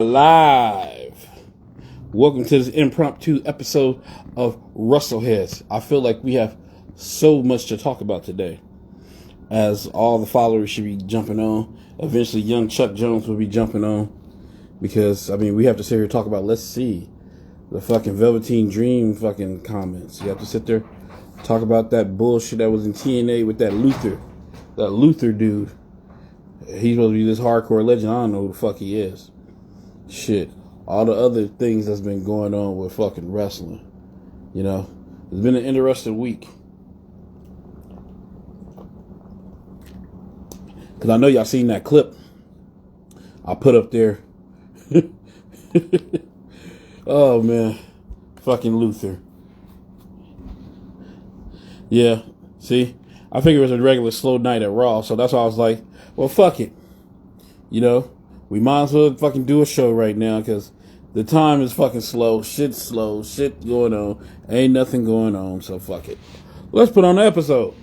Live. Welcome to this impromptu episode of Wrestleheads. I feel like we have so much to talk about today, as all the followers should be jumping on. Eventually, young Chuck Jones will be jumping on because we have to sit here and talk about. Let's see the fucking Velveteen Dream fucking comments. You have to sit there talk about that bullshit that was in TNA with that Luther dude. He's supposed to be this hardcore legend. I don't know who the fuck he is. Shit, all the other things that's been going on with fucking wrestling. You know, it's been an interesting week. Because I know y'all seen that clip I put up there. Oh, man. Fucking Luther. Yeah, see? I figured it was a regular slow night at Raw, so that's why I was like, well, fuck it. You know? We might as well fucking do a show right now because the time is fucking slow. Shit's slow. Shit going on. Ain't nothing going on. So fuck it. Let's put on the episode.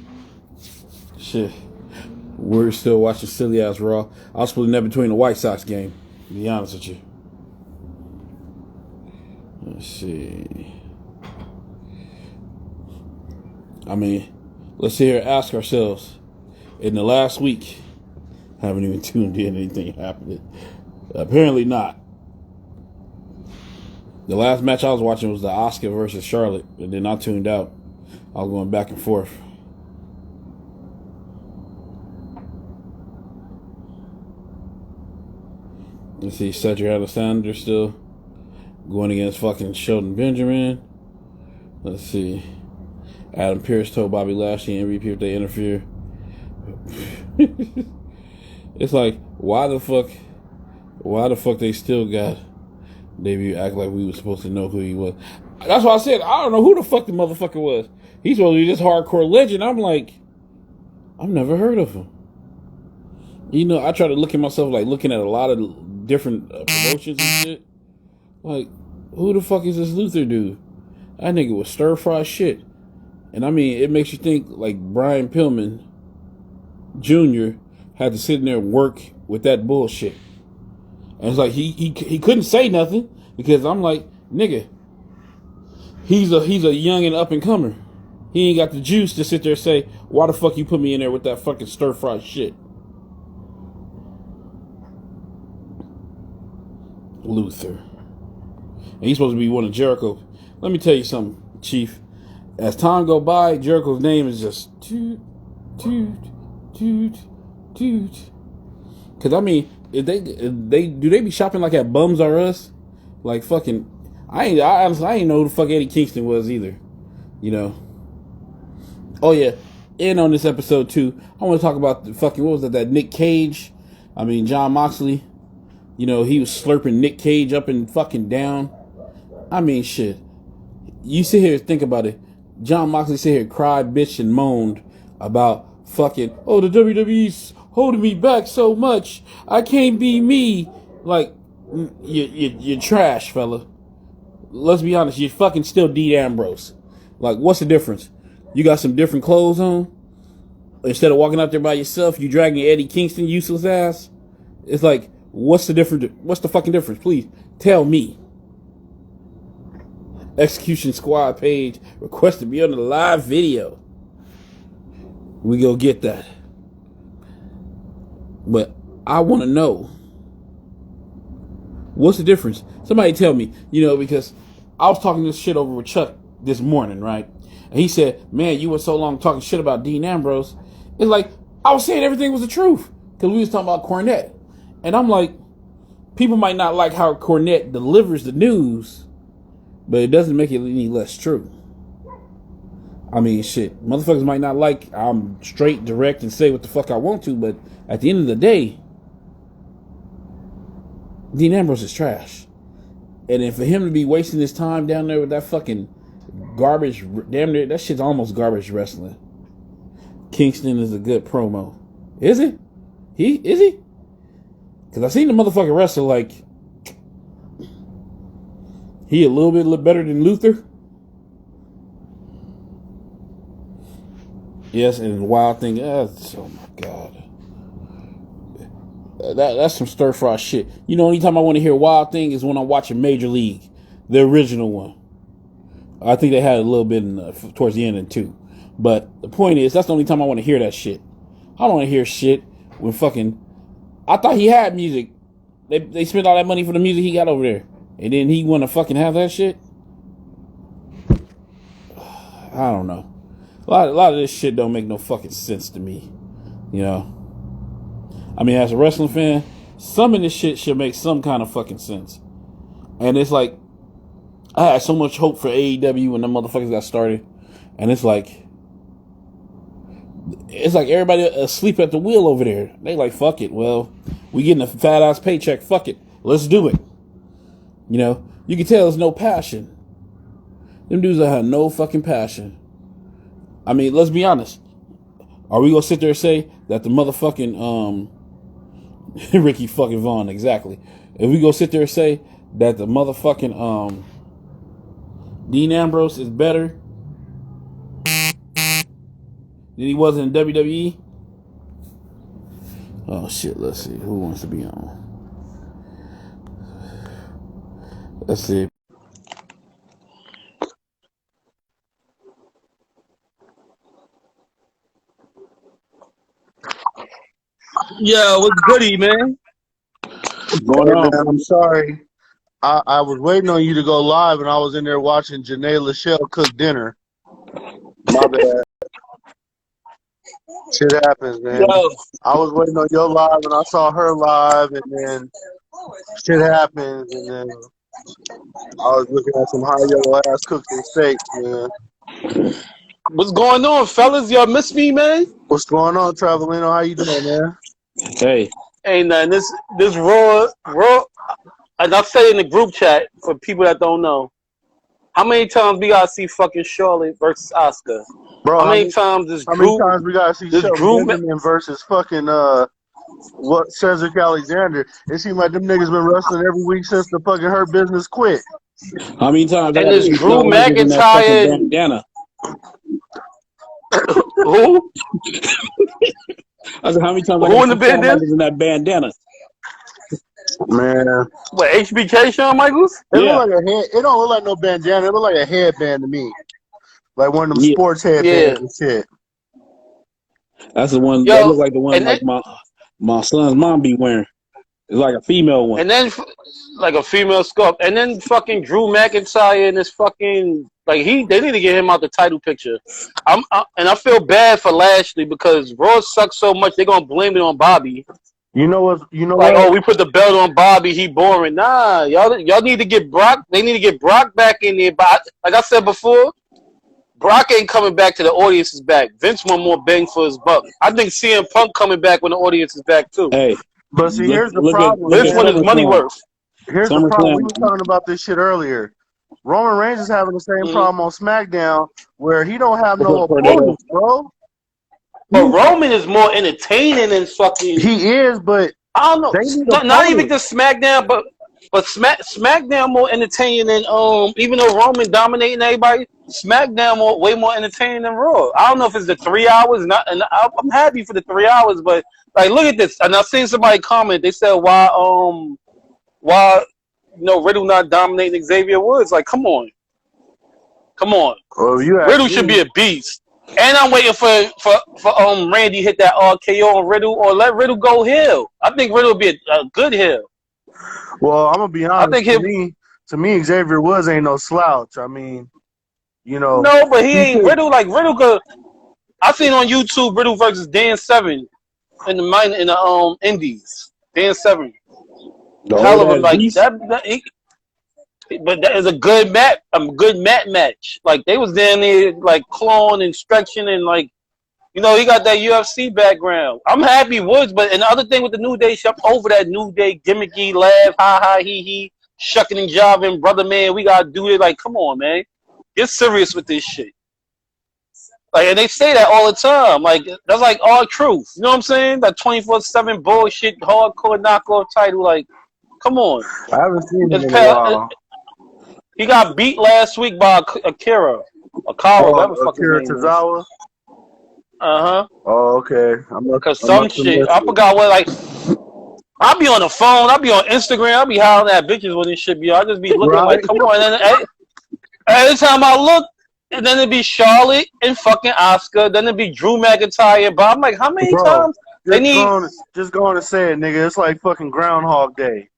Shit. We're still watching silly ass Raw. I was splitting that between the White Sox game, to be honest with you. Let's see. Let's sit here and ask ourselves, in the last week, haven't even tuned in anything happening. Apparently not. The last match I was watching was the Asuka versus Charlotte, and then I tuned out. I was going back and forth. Let's see, Cedric Alexander still going against fucking Shelton Benjamin. Let's see. Adam Pearce told Bobby Lashley and R.I.P if they interfere. It's like, why the fuck they still got debut act like we were supposed to know who he was. That's why I said, I don't know who the fuck the motherfucker was. He's supposed to be this hardcore legend. I'm like, I've never heard of him. You know, I try to look at myself like looking at a lot of different promotions and shit. Like, who the fuck is this Luther dude? That nigga was stir-fry shit. And it makes you think like Brian Pillman Jr. had to sit in there and work with that bullshit. And it's like he couldn't say nothing because I'm like, nigga, he's a young and up and comer. He ain't got the juice to sit there and say, why the fuck you put me in there with that fucking stir fry shit? Luther. And he's supposed to be one of Jericho. Let me tell you something, Chief. As time go by, Jericho's name is just toot, toot, toot, toot. Because if they be shopping like at Bums R Us, like fucking, I honestly ain't know who the fuck Eddie Kingston was either, you know. Oh yeah, and on this episode too, I want to talk about the fucking, what was that Nick Cage? John Moxley. You know, he was slurping Nick Cage up and fucking down. Shit. You sit here and think about it. John Moxley sit here and cried, bitch, and moaned about fucking, oh, the WWE's holding me back so much. I can't be me. Like, you're trash, fella. Let's be honest. You're fucking still Dean Ambrose. Like, what's the difference? You got some different clothes on? Instead of walking out there by yourself, you dragging Eddie Kingston useless ass? It's like, what's the fucking difference? Please, tell me. Execution Squad page requested to be on the live video. We go get that. But I want to know, what's the difference? Somebody tell me, because I was talking this shit over with Chuck this morning, right? And he said, man, you were so long talking shit about Dean Ambrose. It's like, I was saying everything was the truth. Because we was talking about Cornette. And I'm like, people might not like how Cornette delivers the news, but it doesn't make it any less true. Shit. Motherfuckers might not like I'm straight, direct, and say what the fuck I want to, but at the end of the day, Dean Ambrose is trash. And for him to be wasting his time down there with that fucking garbage, damn near, that shit's almost garbage wrestling. Kingston is a good promo. Is it? Is he? Because I seen the motherfucker wrestle like, he a little bit better than Luther. Yes, and the wild thing, oh my God. That's some stir fry shit. You know, anytime I want to hear Wild Thing is when I'm watching Major League, the original one. I think they had a little bit towards the end too. But the point is, that's the only time I want to hear that shit. I don't want to hear shit when fucking. I thought he had music. They spent all that money for the music he got over there, and then he want to fucking have that shit. I don't know. A lot of this shit don't make no fucking sense to me. You know. I mean, as a wrestling fan, some of this shit should make some kind of fucking sense. And it's like, I had so much hope for AEW when the motherfuckers got started, and it's like everybody asleep at the wheel over there. They like, fuck it. Well, we getting a fat ass paycheck. Fuck it. Let's do it. You know, you can tell there's no passion. Them dudes that have no fucking passion. I mean, let's be honest. Are we gonna sit there and say that the motherfucking Ricky fucking Vaughn, exactly? If we go sit there and say that the motherfucking Dean Ambrose is better than he was in WWE? Oh shit, let's see. Who wants to be on? Let's see. Yo, what's goody, man? What's going on? Man, I'm sorry. I was waiting on you to go live, and I was in there watching Janae Lachelle cook dinner. My bad. Shit happens, man. Yo, I was waiting on your live, and I saw her live, and then shit happens, and then I was looking at some high yellow ass cooked steaks, man. what's going on, fellas? Y'all miss me, man? What's going on, Travelino? How you doing, man? Hey. Ain't nothing. This raw, and I'll say in the group chat for people that don't know. How many times we gotta see fucking Charlotte versus Asuka? Bro, how many times this how Drew? many times we gotta see Shelton Benjamin versus fucking what Cedric Alexander? It seems like them niggas been wrestling every week since the fucking Hurt Business quit. How many times? And this Drew McIntyre bandana. Who? I said, how many times? Who in the bandana? In that bandana. Man, what, HBK Shawn Michaels? It look like a head. It don't look like no bandana. It look like a headband to me, like one of them sports headbands and shit. That's the one. That look like the one like my son's mom be wearing. It's like a female one. And then like a female sculpt. And then fucking Drew McIntyre and this fucking they need to get him out the title picture. And I feel bad for Lashley because Raw sucks so much they're gonna blame it on Bobby. You know what? Oh, we put the belt on Bobby. He boring. Nah, y'all need to get Brock. They need to get Brock back in there. But like I said before, Brock ain't coming back till the audience is back. Vince want more bang for his buck. I think CM Punk coming back when the audience is back too. Hey, but see, here's the problem. Vince want his money worth. Here's the problem. We were talking about this shit earlier. Roman Reigns is having the same problem on SmackDown where he don't have no opponents, bro. But Roman is more entertaining than fucking. He is, but I don't know. Not even just SmackDown, but SmackDown more entertaining than even though Roman dominating everybody, SmackDown way more entertaining than Raw. I don't know if it's the 3 hours, and I'm happy for the 3 hours, but like look at this. And I seen somebody comment. They said why Riddle not dominating Xavier Woods? Like come on. Riddle should be a beast. And I'm waiting for Randy hit that RKO on Riddle or let Riddle go heel. I think Riddle will be a good heel. Well, I'm gonna be honest. I think to me, Xavier Woods ain't no slouch. I mean, No, but he ain't Riddle. Like Riddle could. I seen on YouTube Riddle versus Dan Severn in the Indies. Dan Severn. Hell of a that. But that is a good mat match. Like they was down there like clawing and stretching and like, he got that UFC background. I'm happy Woods, but and the other thing with the New Day, I'm over that New Day gimmicky laugh, ha he, shucking and jiving, brother man. We gotta do it. Like, come on, man, get serious with this shit. Like, and they say that all the time. Like that's like all truth. You know what I'm saying? That 24/7 bullshit, hardcore knockoff title. Like, come on. I haven't seen it in a while. He got beat last week by Akira Tozawa. Uh-huh. Oh, okay. Because some shit, I forgot what, like, I'll be on the phone. I'll be on Instagram. I'll be hollering at bitches when this shit be. I just be looking Right? like, come on. And then, every time I look, and then it'd be Charlotte and fucking Oscar. Then it'd be Drew McIntyre. But I'm like, how many Bro, times they need? just going to say it, nigga. It's like fucking Groundhog Day.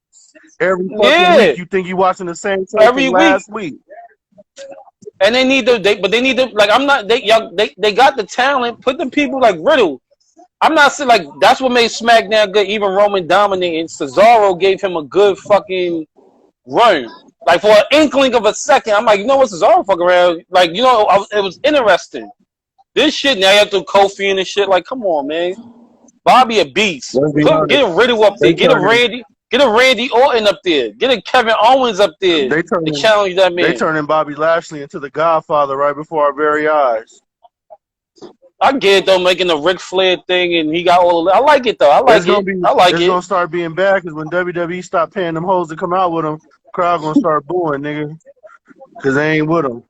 Every fucking Yeah, week, you think you watching the same every thing week. last week. And they need but they need to, like, I'm not, they got the talent. Put the people like Riddle. I'm not saying, like, that's what made SmackDown good. Even Roman dominating. Cesaro gave him a good fucking run. Like, for an inkling of a second, I'm like, you know what, Cesaro fuck around. Like, you know, it was interesting. This shit, now you have to Kofi and shit. Like, come on, man. Bobby a beast. Let's be Get honest. a Riddle up there. Get a Randy Orton up there. Get a Kevin Owens up there to challenge that man. They turning Bobby Lashley into the Godfather right before our very eyes. I get it, though, making the Ric Flair thing, and he got all of that. I like it, though. I like it. It's going to start being bad because when WWE stop paying them hoes to come out with them, the crowd going to start booing, nigga, because they ain't with them.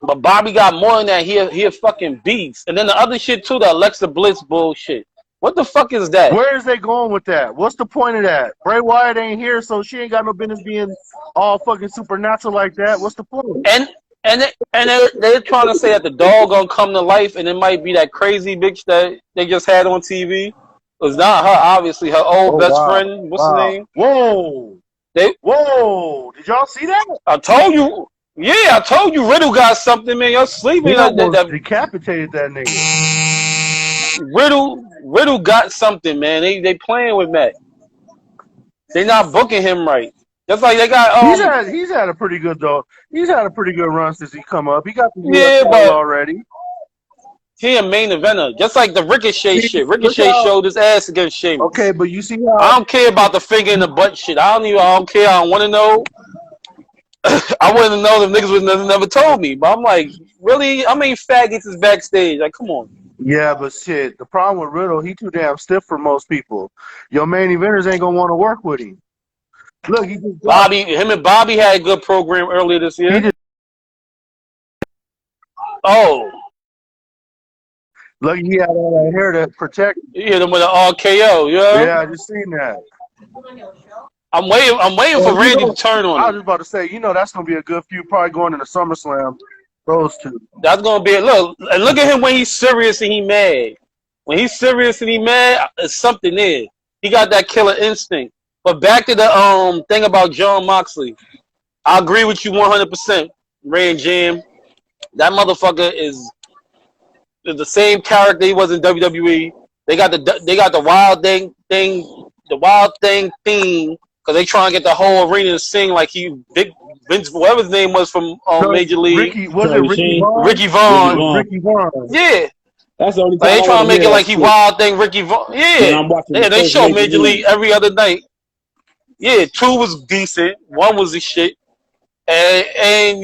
But Bobby got more than that. He a fucking beast. And then the other shit, too, the Alexa Bliss bullshit. What the fuck is that? Where is they going with that? What's the point of that? Bray Wyatt ain't here, so she ain't got no business being all fucking supernatural like that. What's the point? And they're trying to say that the dog gonna come to life, and it might be that crazy bitch that they just had on TV. It's not her, obviously. Her old best friend. What's her name? Whoa! Whoa! Did y'all see that? I told you. Yeah, I told you. Riddle got something, man. You're sleeping. He almost decapitated that nigga. Riddle got something, man. They playing with Matt. They not booking him right. Just like they got. He's had a pretty good though. He's had a pretty good run since he come up. He got the US title already. He a main eventer, just like the Ricochet shit. Ricochet showed his ass against Sheamus. Okay, but you see how I don't care about the finger in the butt shit. I don't care. I don't want to know. I wouldn't know if niggas would never told me. But I'm like, really? How many faggots is backstage? Like, come on. Yeah, but shit. The problem with Riddle, he too damn stiff for most people. Your main eventers ain't gonna want to work with him. Look, him and Bobby had a good program earlier this year. Look, he had all that hair to protect. You hit him with an RKO, Yeah, I just seen that. I'm waiting for Randy to turn on him. I was just about to say, that's gonna be a good feud, probably going into SummerSlam. Those two. That's gonna be look at him when he's serious and he mad. When he's serious and he mad, there's something there. He got that killer instinct. But back to the thing about John Moxley. I agree with you 100%, Ray Jam. That motherfucker is the same character he was in WWE. They got the wild thing theme, because they trying to get the whole arena to sing like he big Vince, whatever his name was from Major League. Ricky Vaughn? Ricky Vaughn. Yeah. That's the only time they trying to make it like he wild thing, Ricky Vaughn. Yeah. They show Major League every other night. Yeah, 2 was decent. 1 was the shit. And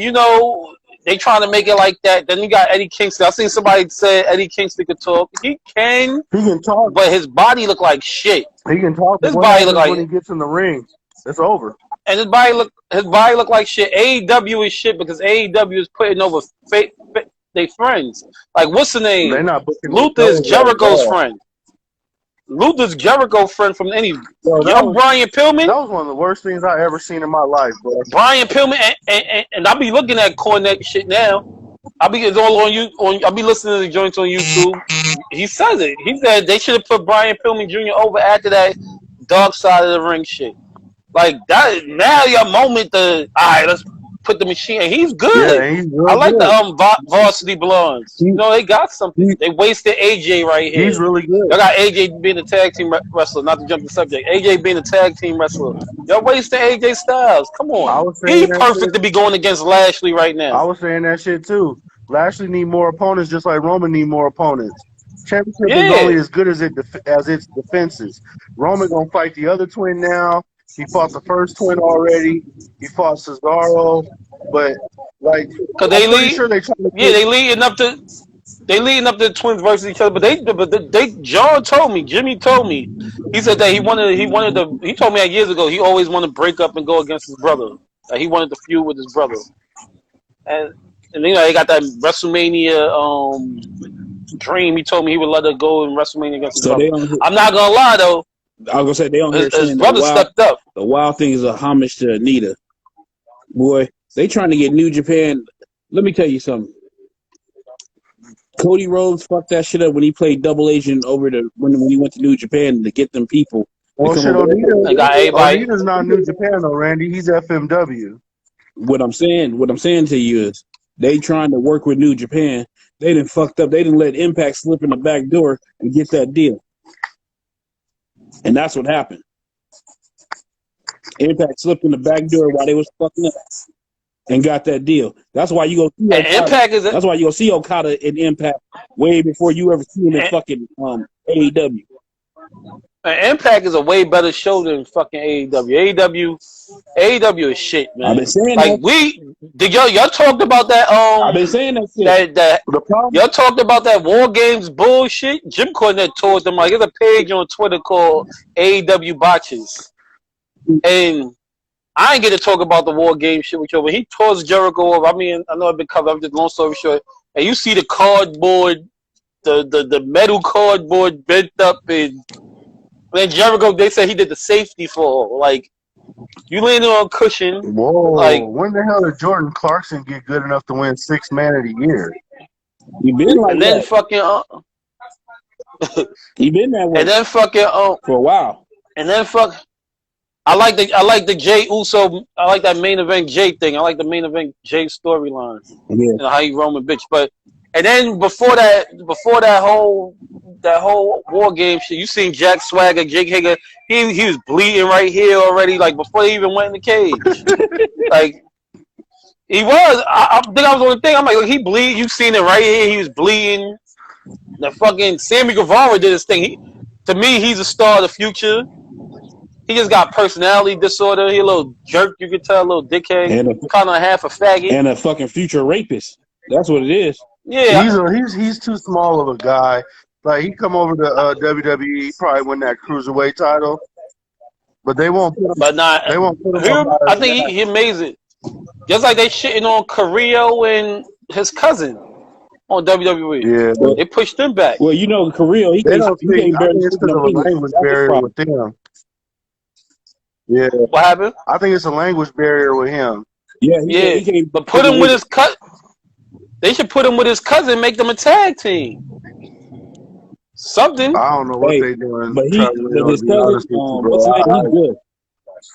they trying to make it like that. Then you got Eddie Kingston. I seen somebody say Eddie Kingston could talk. He can talk, but his body look like shit. He can talk. His body look like when he gets in the ring, it's over. And his body look like shit. AEW is shit because AEW is putting over they friends. Like, what's the name? They're not booking. Luther is Jericho's friend. Luther's Jericho's friend from any. Brian Pillman. That was one of the worst things I ever seen in my life, bro. Brian Pillman, and I'll be looking at Cornette shit now. I'll be listening to the joints on YouTube. He says it. He said they should have put Brian Pillman Jr. over after that Dark Side of the Ring shit. Like that. Now your moment to let's put the machine. And he's good. Yeah, he's really I like good. the Varsity Blondes. They got something. They wasted AJ right here. He's really good. Y'all got AJ being a tag team wrestler, not to jump the subject. AJ being a tag team wrestler. Y'all wasting AJ Styles. Come on. He's perfect to be going against Lashley right now. I was saying that shit too. Lashley need more opponents just like Roman need more opponents. Championship is only as good as its defenses. Roman gonna fight the other twin now. He fought the first twin already. He fought Cesaro, but like, cause they leading up to the twins versus each other. But Jimmy told me, he said that he told me that years ago. He always wanted to break up and go against his brother. He wanted to feud with his brother, and they got that WrestleMania dream. He told me he would let her go in WrestleMania against his brother. I'm not gonna lie though. I was gonna say they on here His saying brother stepped up. the wild thing is a homage to Anita. Boy, they trying to get New Japan. Let me tell you something. Cody Rhodes fucked that shit up when he played double agent over when he went to New Japan to get them people. Well, shit, They got everybody. Onita's not New Japan though, Randy. He's FMW. What I'm saying to you is they trying to work with New Japan. They done fucked up. They didn't let Impact slip in the back door and get that deal. And that's what happened. Impact slipped in the back door while they was fucking up and got that deal. That's why you go see Okada. That's why you go see Okada in Impact way before you ever see him in fucking AEW. Impact is a way better show than fucking AEW. AEW is shit, man. I've been saying like that. Y'all talked about that. I've been saying that shit. Y'all talked about that War Games bullshit. Jim Cornette told them, like, there's a page on Twitter called AEW Botches, and I ain't get to talk about the War Game shit with you, but he tore Jericho off. I mean, I know I've been covered. I'm just long story short. And you see the cardboard, the metal cardboard bent up, and then Jericho, they said he did the safety fall. Like, you landed on a cushion. Whoa! Like, when the hell did Jordan Clarkson get good enough to win 6th Man of the Year? He been like and then that. fucking he been that way. And then fucking for a while. And then I like the Jay Uso. I like that main event Jay thing. I like the main event Jay storyline. Yeah. You know, how he Roman bitch. But and then before that whole War Game shit, you seen Jack Swagger, Jake Hager. He was bleeding right here already. Like before they even went in the cage. Like he was. I think I was on the thing. I'm like he bleed. You seen it right here. He was bleeding. The fucking Sammy Guevara did his thing. To me, he's a star of the future. He just got personality disorder. He a little jerk, you can tell, a little dickhead, kind of half a faggot, and a fucking future rapist. That's what it is. Yeah, he's too small of a guy. Like he come over to WWE, probably win that cruiserweight title, but they won't put him. But not. They won't put him. I think he amazing. Just like they shitting on Carrillo and his cousin on WWE. Yeah, they pushed him back. Well, you know, Carrillo, he can't barely. It's because of a language barrier with them. Yeah. What happened? I think it's a language barrier with him. Yeah, but put him with his cousin. They should put him with his cousin, make them a tag team. Something. I don't know what they're doing. But his cousin, what's his name?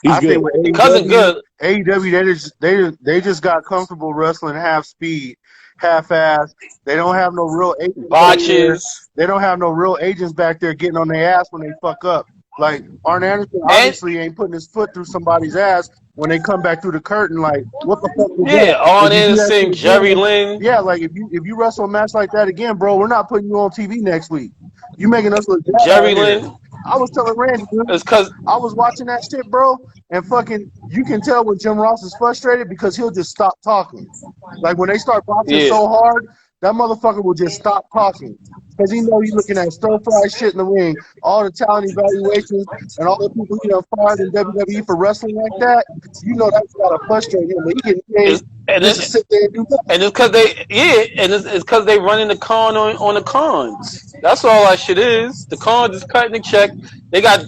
He's good. I think with AEW, cousin good. AEW, they just got comfortable wrestling half speed, half ass. They don't have no real agents. Botches. They don't have no real agents back there getting on their ass when they fuck up. Like Arn Anderson obviously ain't putting his foot through somebody's ass when they come back through the curtain. Like, what the fuck? Yeah, Arn Anderson, Jerry Lynn. Yeah, like if you wrestle a match like that again, bro, we're not putting you on TV next week. You making us look bad. Jerry Lynn. I was telling Randy, dude, it's cause I was watching that shit, bro, and fucking, you can tell when Jim Ross is frustrated because he'll just stop talking. Like when they start boxing so hard, that motherfucker will just stop talking. Because he know he's looking at stir-fry shit in the ring, all the talent evaluations, and all the people he done fired in WWE for wrestling like that. You know that's gotta frustrate him. But he can just sit there and do that. And it's because it's because they running the con on the cons. That's all that shit is. The cons is cutting the check. They got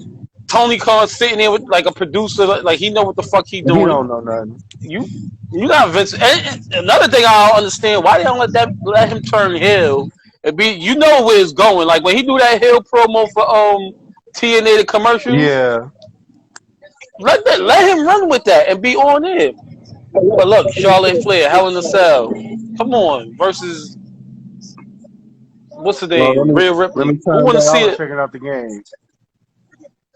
Tony Khan sitting there with like a producer, like he know what the fuck he doing. He don't know nothing. You got Vince. And another thing I don't understand, why they don't let him turn heel. You know where it's going. Like when he do that heel promo for TNA the commercial. Yeah. Let him run with that and be on it. But look, Charlotte Flair, Hell in a Cell. Come on, versus what's the name? Rhea Ripley. Who want to see it? Checking out the game.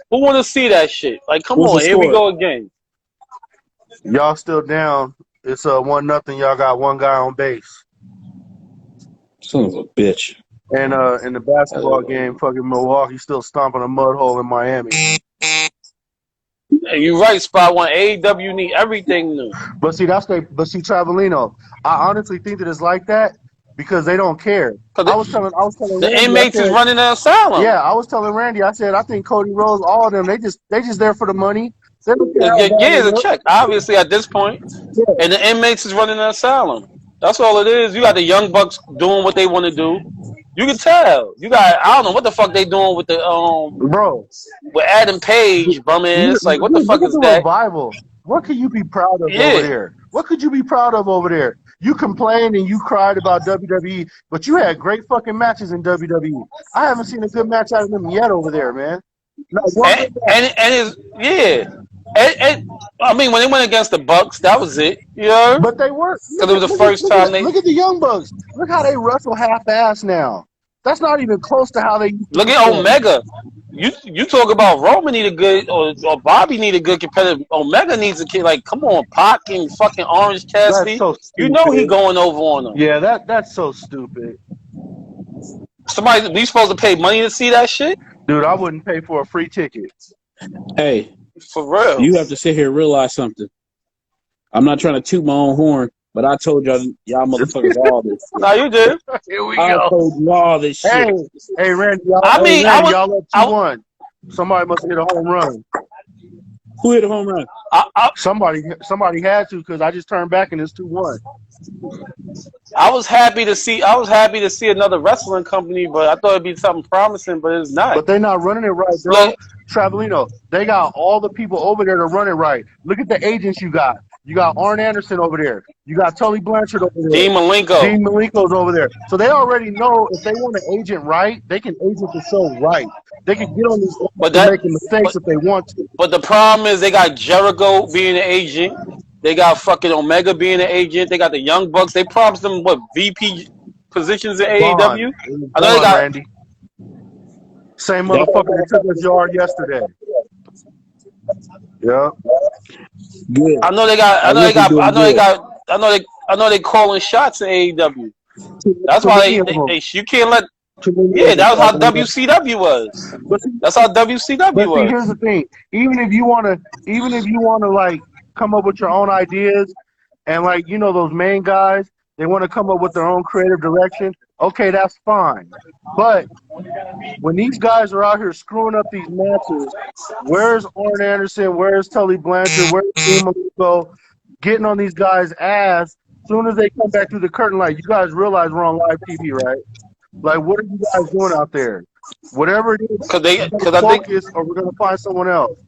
Who want to see that shit? Like, come on, here we go again. Y'all still down? It's 1-0. Y'all got one guy on base. Son of a bitch. And in the basketball game, fucking Milwaukee still stomping a mud hole in Miami. And you're right, Spot One. AEW need everything new. But see, Travelino, I honestly think that it's like that because they don't care. I was telling the Randy, inmates is running the asylum. Yeah, I was telling Randy, I said, I think Cody Rhodes, all of them, they just there for the money. It's a check, obviously, at this point. Yeah. And the inmates is running the asylum. That's all it is. You got the Young Bucks doing what they want to do. You can tell. You got. I don't know what the fuck they doing with the Bro, with Adam Page, bro, man. It's like, what the look fuck at is the that? revival. What could you be proud of over Yeah. there? What could you be proud of over there? You complained and you cried about WWE, but you had great fucking matches in WWE. I haven't seen a good match out of them yet over there, man. Not one good match. And it's and I mean, when they went against the Bucks, that was it. You know, But they were. because it was the first time they Look at the Young Bucks. Look how they wrestle half-ass now. That's not even close to how they used to look at Omega. You talk about Roman need a good or Bobby need a good competitor. Omega needs a kid. Like, come on, Pac and fucking Orange Cassidy. That's so stupid. You know he going over on them. Yeah, that's so stupid. We supposed to pay money to see that shit? Dude, I wouldn't pay for a free ticket. Hey, for real. You have to sit here and realize something. I'm not trying to toot my own horn, but I told y'all motherfuckers all this. No, you did. Here we I go. told you all this shit. Hey, Randy. Y'all, y'all up 2-1. Somebody must hit a home run. Who hit a home run? Somebody had to, because I just turned back and it's 2-1. I was happy to see another wrestling company, but I thought it'd be something promising, but it's not. But they're not running it right, bro. Look, Travelino, they got all the people over there to run it right. Look at the agents you got. You got Arn Anderson over there. You got Tully Blanchard over there. Dean Malenko's over there. So they already know if they want an agent right, they can agent the show right. They can get on these and make mistakes if they want to. But the problem is they got Jericho being an agent. They got fucking Omega being an agent. They got the Young Bucks. They promised them, VP positions in AEW? I know they got Randy. Same motherfucker that took his yard yesterday. Yeah. Good. I know they calling shots in AEW. That's why you can't let. Yeah, that was how WCW was. That's how WCW was. Here's the thing: even if you wanna like come up with your own ideas, and like those main guys, they want to come up with their own creative direction. Okay, that's fine. But when these guys are out here screwing up these matches, where's Arn Anderson? Where's Tully Blanchard? Where's Dean Malenko? Getting on these guys' ass. As soon as they come back through the curtain, like, you guys realize we're on live TV, right? Like, what are you guys doing out there? Whatever it is, or we're gonna find someone else.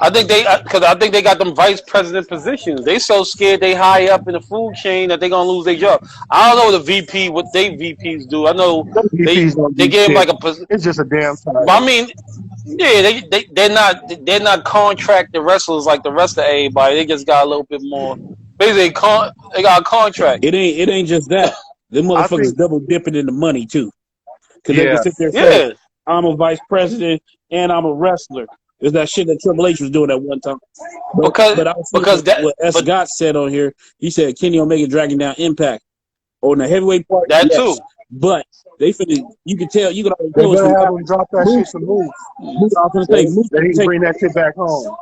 I think they got them vice president positions. They so scared they high up in the food chain that they gonna lose their job. I don't know what they VPs do. I know they give them like a. It's just a damn time. I mean, yeah, they're not contract the wrestlers like the rest of everybody. They just got a little bit more. Basically, they got a contract. It ain't just that. Them motherfuckers double dipping in the money too. Because they can sit there and say, I'm a vice president and I'm a wrestler. It's that shit that Triple H was doing at one time. What Scott said on here, he said Kenny Omega dragging down Impact on the heavyweight part. That too. But you can tell, you can already tell. They're gonna have them drop that shit to Moose. I was gonna say, Moose they can bring that shit back home.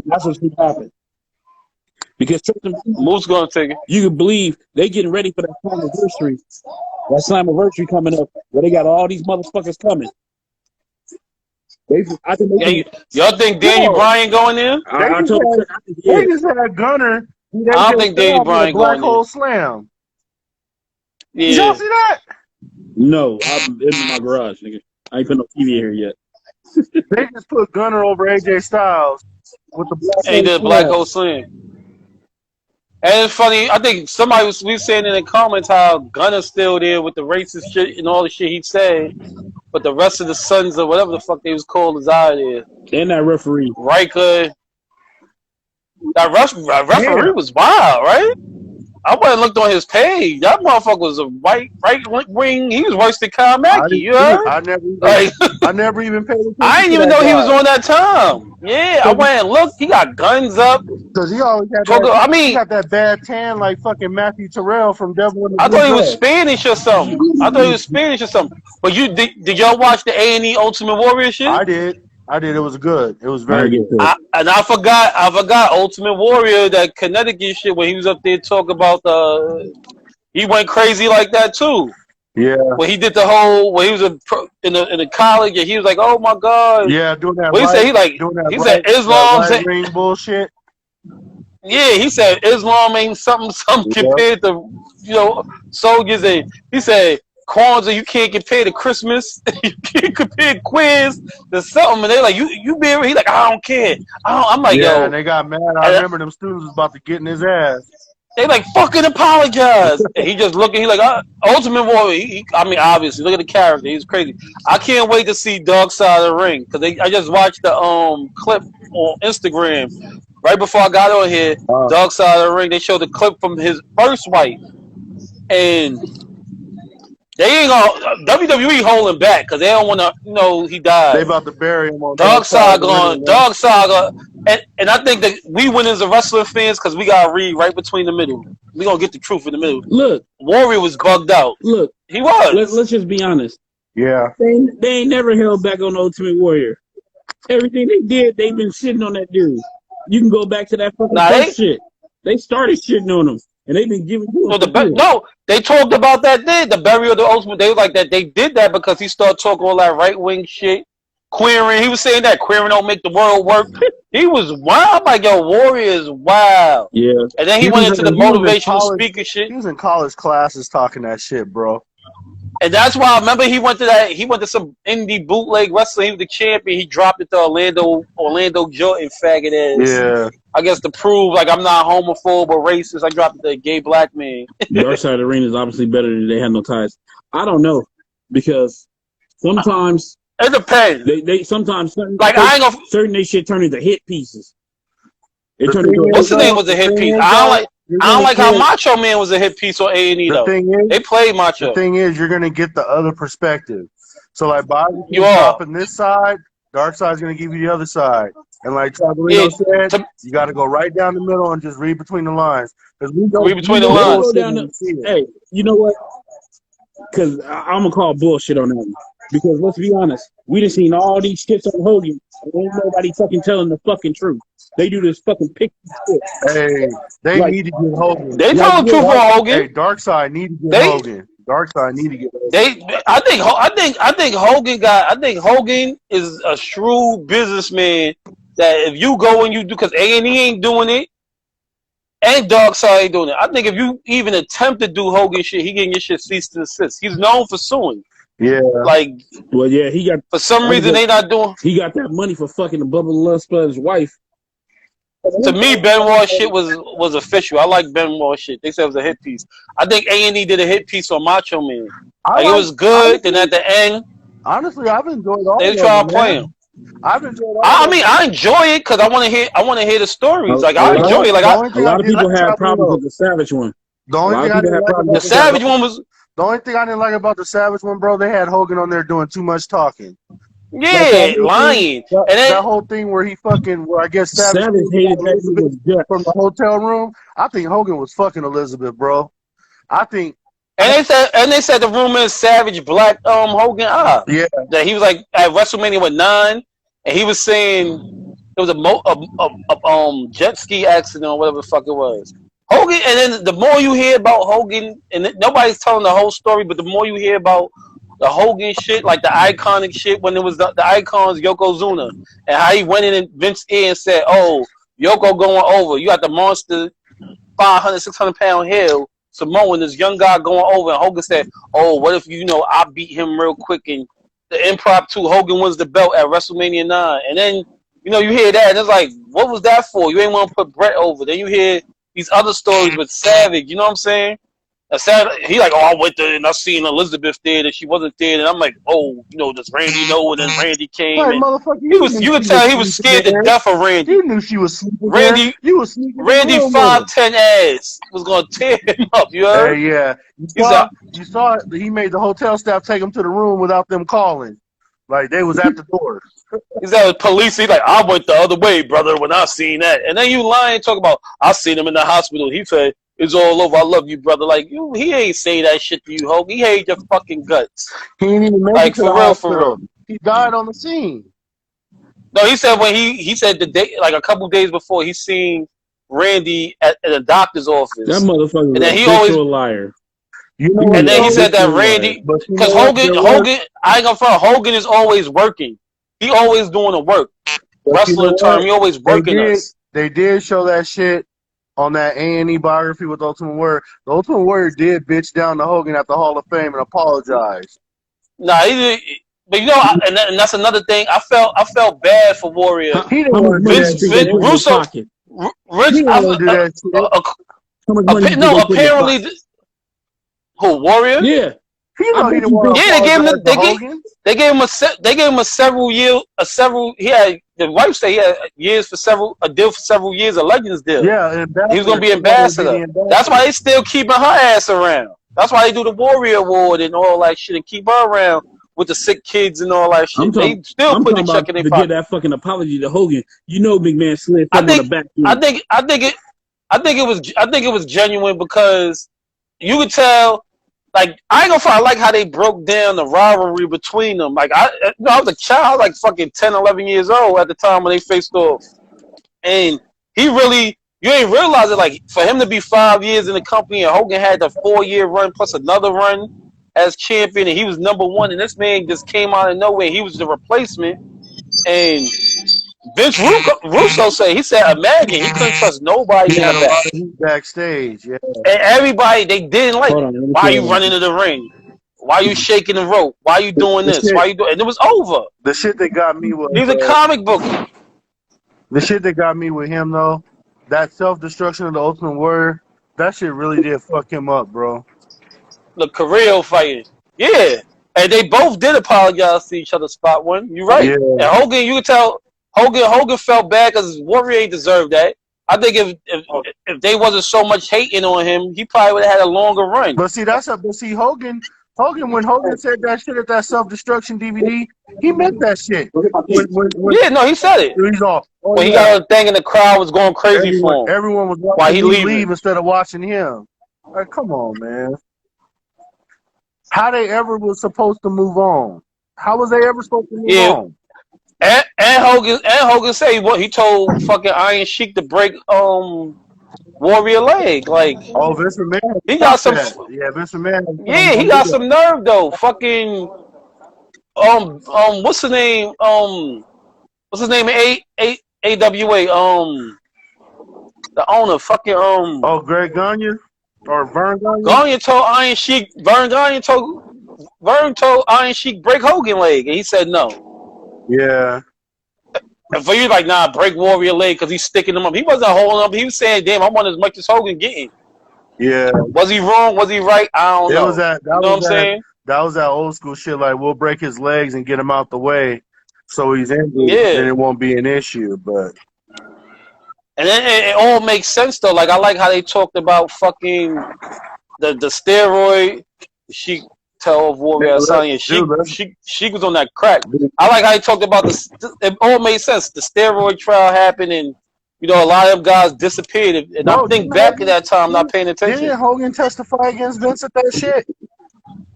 That's what's gonna happen. Because Moose gonna take it. You can believe they getting ready for that Slammiversary. That Slammiversary coming up, where they got all these motherfuckers coming. Y'all think Daniel Bryan going in? They just had Gunner. I don't think Daniel Bryan going in. Black Hole Slam. Yeah. Did y'all see that? No, I'm in my garage, nigga. I ain't put no TV here yet. They just put Gunner over AJ Styles with the Black Hole Slam. And it's funny, I think somebody was saying in the comments how Gunner's still there with the racist shit and all the shit he said, but the rest of the sons or whatever the fuck they was called is out of there. And that referee. Riker. That referee was wild, right? I went and looked on his page. That motherfucker was a right wing. He was worse than Kyle Mackey, you heard? I never even paid attention. I didn't even know he was on that time. Yeah, I went and looked. He got guns up. Because he always had that, he got that bad tan like fucking Matthew Terrell from Devil in the I thought he was Spanish or something. But did y'all watch the A&E Ultimate Warrior shit? I did. It was good. It was very good. I forgot Ultimate Warrior, that Connecticut shit, when he was up there talking about he went crazy like that too. Yeah. When he did the whole, when he was in the college, and he was like, "Oh my god." Yeah, doing that. He said Islam ring bullshit. Yeah, he said Islam ain't something compared to soldiers, and he said Kwanzaa, you can't compare to Christmas. You can't compare quiz to something. And they're like, you be he like, I don't care. I'm like, yo. And they got mad. I remember them students was about to get in his ass. They like fucking apologize. And he just looking. He like Ultimate Warrior. I mean, obviously, look at the character. He's crazy. I can't wait to see Dark Side of the Ring because I just watched the clip on Instagram right before I got on here. Dark Side of the Ring. They showed the clip from his first wife, and they ain't gonna WWE holding back because they don't want to. He died. They about to bury him on Dark Side and I think that we win as a wrestling fans because we gotta read right between the middle. We gonna get the truth in the middle. Look, Warrior was bugged out. Look, he was. Let's just be honest. Yeah, they ain't never held back on Ultimate Warrior. Everything they did, they've been shitting on that dude. You can go back to that fucking shit. They started shitting on him. And they've been giving they talked about that then. The burial of the Ultimate. They was like that. They did that because he started talking all that right wing shit, queering. He was saying that queering don't make the world work. He was wild. I'm like, yo, Warrior is wild. Yeah. And then he went into the motivational speaker shit. He was in college classes talking that shit, bro. And that's why I remember he went to some indie bootleg wrestling. He was the champion. He dropped it to Orlando Jordan faggot ass. Yeah. I guess to prove like I'm not homophobe or racist, I dropped it to a gay black man. The Dark Side of the Ring is obviously better than They Have No Ties. I don't know because sometimes it depends. They sometimes certain they shit turn into hit pieces. What's the name was a hit piece? I don't like how Macho Man was a hit piece on A&E though. They played Macho. The thing is, you're gonna get the other perspective. So like, Bobby dropping this side, Dark Side's gonna give you the other side. And like Travelino said, you got to go right down the middle and just read between the lines. Because we go read between the lines. Hey, you know what? Because I'm gonna call bullshit on that one. Because let's be honest, we done seen all these shits on Hogan, and ain't nobody fucking telling the fucking truth. They do this fucking pick shit. Hey, they need to get Hogan. They tell the truth on Hogan. Hey, Dark Side need to get Hogan. Dark Side need to get Hogan. I think Hogan is a shrewd businessman. That if you go and you do, because A&E ain't doing it, and Dark Side ain't doing it. I think if you even attempt to do Hogan shit, he getting your shit cease and desist. He's known for suing. Yeah. Like, well, yeah, he got for some reason they not doing. He got that money for fucking the Bubba Lunsford's wife. To me, Benoit shit was official. I like Benoit shit. They said it was a hit piece. I think A&E did a hit piece on Macho Man. Like, it was good. Then at the end, honestly, I've enjoyed all. They try to play him. I've enjoyed. I enjoy it because I want to hear the stories. Like I enjoy it. Like a lot of people had problems with the Savage one. The only thing I didn't like the Savage one was. The only thing I didn't like about the Savage one, bro, they had Hogan on there doing too much talking. Yeah, lying. And then, that whole thing where he fucking, where I guess Savage hated Elizabeth from the hotel room. I think Hogan was fucking Elizabeth, bro. I think. And they said the rumor is Savage black Hogan. Yeah. That he was like at WrestleMania with 9, and he was saying there was a jet ski accident or whatever the fuck it was. Hogan, and then the more you hear about Hogan, and nobody's telling the whole story, but the more you hear about the Hogan shit, like the iconic shit when it was the Icons, Yokozuna, and how he went in and Vince ear and said, "Oh, Yoko going over. You got the monster 500, 600 pound hill Samoan, this young guy going over." And Hogan said, "Oh, what if I beat him real quick?" And the impromptu Hogan wins the belt at WrestleMania 9. And then you hear that, and it's like, what was that for? You ain't want to put Brett over. Then you hear these other stories with Savage, you know what I'm saying? He like, I went there and I seen Elizabeth there and she wasn't there, and I'm like, does Randy know? And then Randy came. Hey, and you could tell he was scared to death of Randy. You knew she was sleeping. Randy 5'10" ass was gonna tear him up. You heard? Hey, yeah. You saw it. He made the hotel staff take him to the room without them calling. Like they was at the door. He's that police. He's like, I went the other way, brother, when I seen that. And then you lying, talk about, I seen him in the hospital. He said, it's all over. I love you, brother. Like, he ain't say that shit to you, Hogan. He hated your fucking guts. He ain't even make it to the hospital. For real. He died on the scene. No, he said when he said the day, like a couple days before, he seen Randy at the doctor's office. That motherfucker was a liar. And then he said that Randy, because Hogan, I ain't gonna front, Hogan is always working. He always doing the work. Wrestling term, he always working us. They did show that shit on that A&E biography with Ultimate Warrior. The Ultimate Warrior did bitch down to Hogan at the Hall of Fame and apologize. Nah, he did. But you know, and that's another thing. I felt bad for Warrior. He didn't want to do that shit. Russo, Rich. He didn't want to do that shit. No, apparently, who Warrior? Yeah. He didn't want to they gave him a several year. He had the wife say he had a deal for several years, a Legends deal. Yeah, he was gonna be ambassador. That's why they still keeping her ass around. That's why they do the Warrior Award and all that shit and keep her around with the sick kids and all that shit. They still put the check in their pocket. To get that fucking apology to Hogan, you know, McMahon slid on the back. I think it was genuine because you could tell. Like, I ain't gonna find, I like how they broke down the rivalry between them. Like, I was a child, I was like fucking 10, 11 years old at the time when they faced off. And he really, you ain't realize it, like, for him to be 5 years in the company and Hogan had the 4-year run plus another run as champion and he was #1 and this man just came out of nowhere. He was the replacement. And Vince Russo said, imagine, he couldn't trust nobody in the back. Backstage, yeah. And everybody, they didn't like, why you running to the ring? Why you shaking the rope? Why you doing this? Why you doing? And it was over. The shit that got me was he's a comic book. The shit that got me with him though, that self-destruction of the Ultimate Warrior, that shit really did fuck him up, bro. The Carrillo fighting, yeah, and they both did apologize to each other. Spot one, you're right. Yeah. And Hogan, you could tell Hogan felt bad because Warrior ain't deserved that. I think if they wasn't so much hating on him, he probably would have had a longer run. But see, Hogan, when Hogan said that shit at that self-destruction DVD, he meant that shit. He said it. He's all, when he got a thing and the crowd was going crazy for him. Everyone was watching him leave instead of watching him. Like, come on, man. How they ever was supposed to move on? How was they ever supposed to move on? And Hogan said he told fucking Iron Sheik to break Warrior leg. Like, Vince McMahon. He got some. Vince McMahon. Yeah, he got some nerve though. Fucking what's the name? What's his name? AWA. The owner. Fucking Greg Gagne or Vern Gagne. Gagne told Iron Sheik. Vern told Iron Sheik break Hogan leg, and he said no. Yeah. And for you, like, nah, break Warrior leg because he's sticking them up. He wasn't holding up. He was saying, damn, I want as much as Hogan getting. Yeah. Was he wrong? Was he right? I don't know. You know what I'm saying? That was that old school shit. Like, we'll break his legs and get him out the way so he's injured and it won't be an issue. But and then it all makes sense, though. Like, I like how they talked about fucking the steroid. She tell Warrior she was on that crack. I like how he talked about this. It all made sense. The steroid trial happened, and you know a lot of them guys disappeared. And I think back at that time, not paying attention. Didn't Hogan testify against Vince at that shit?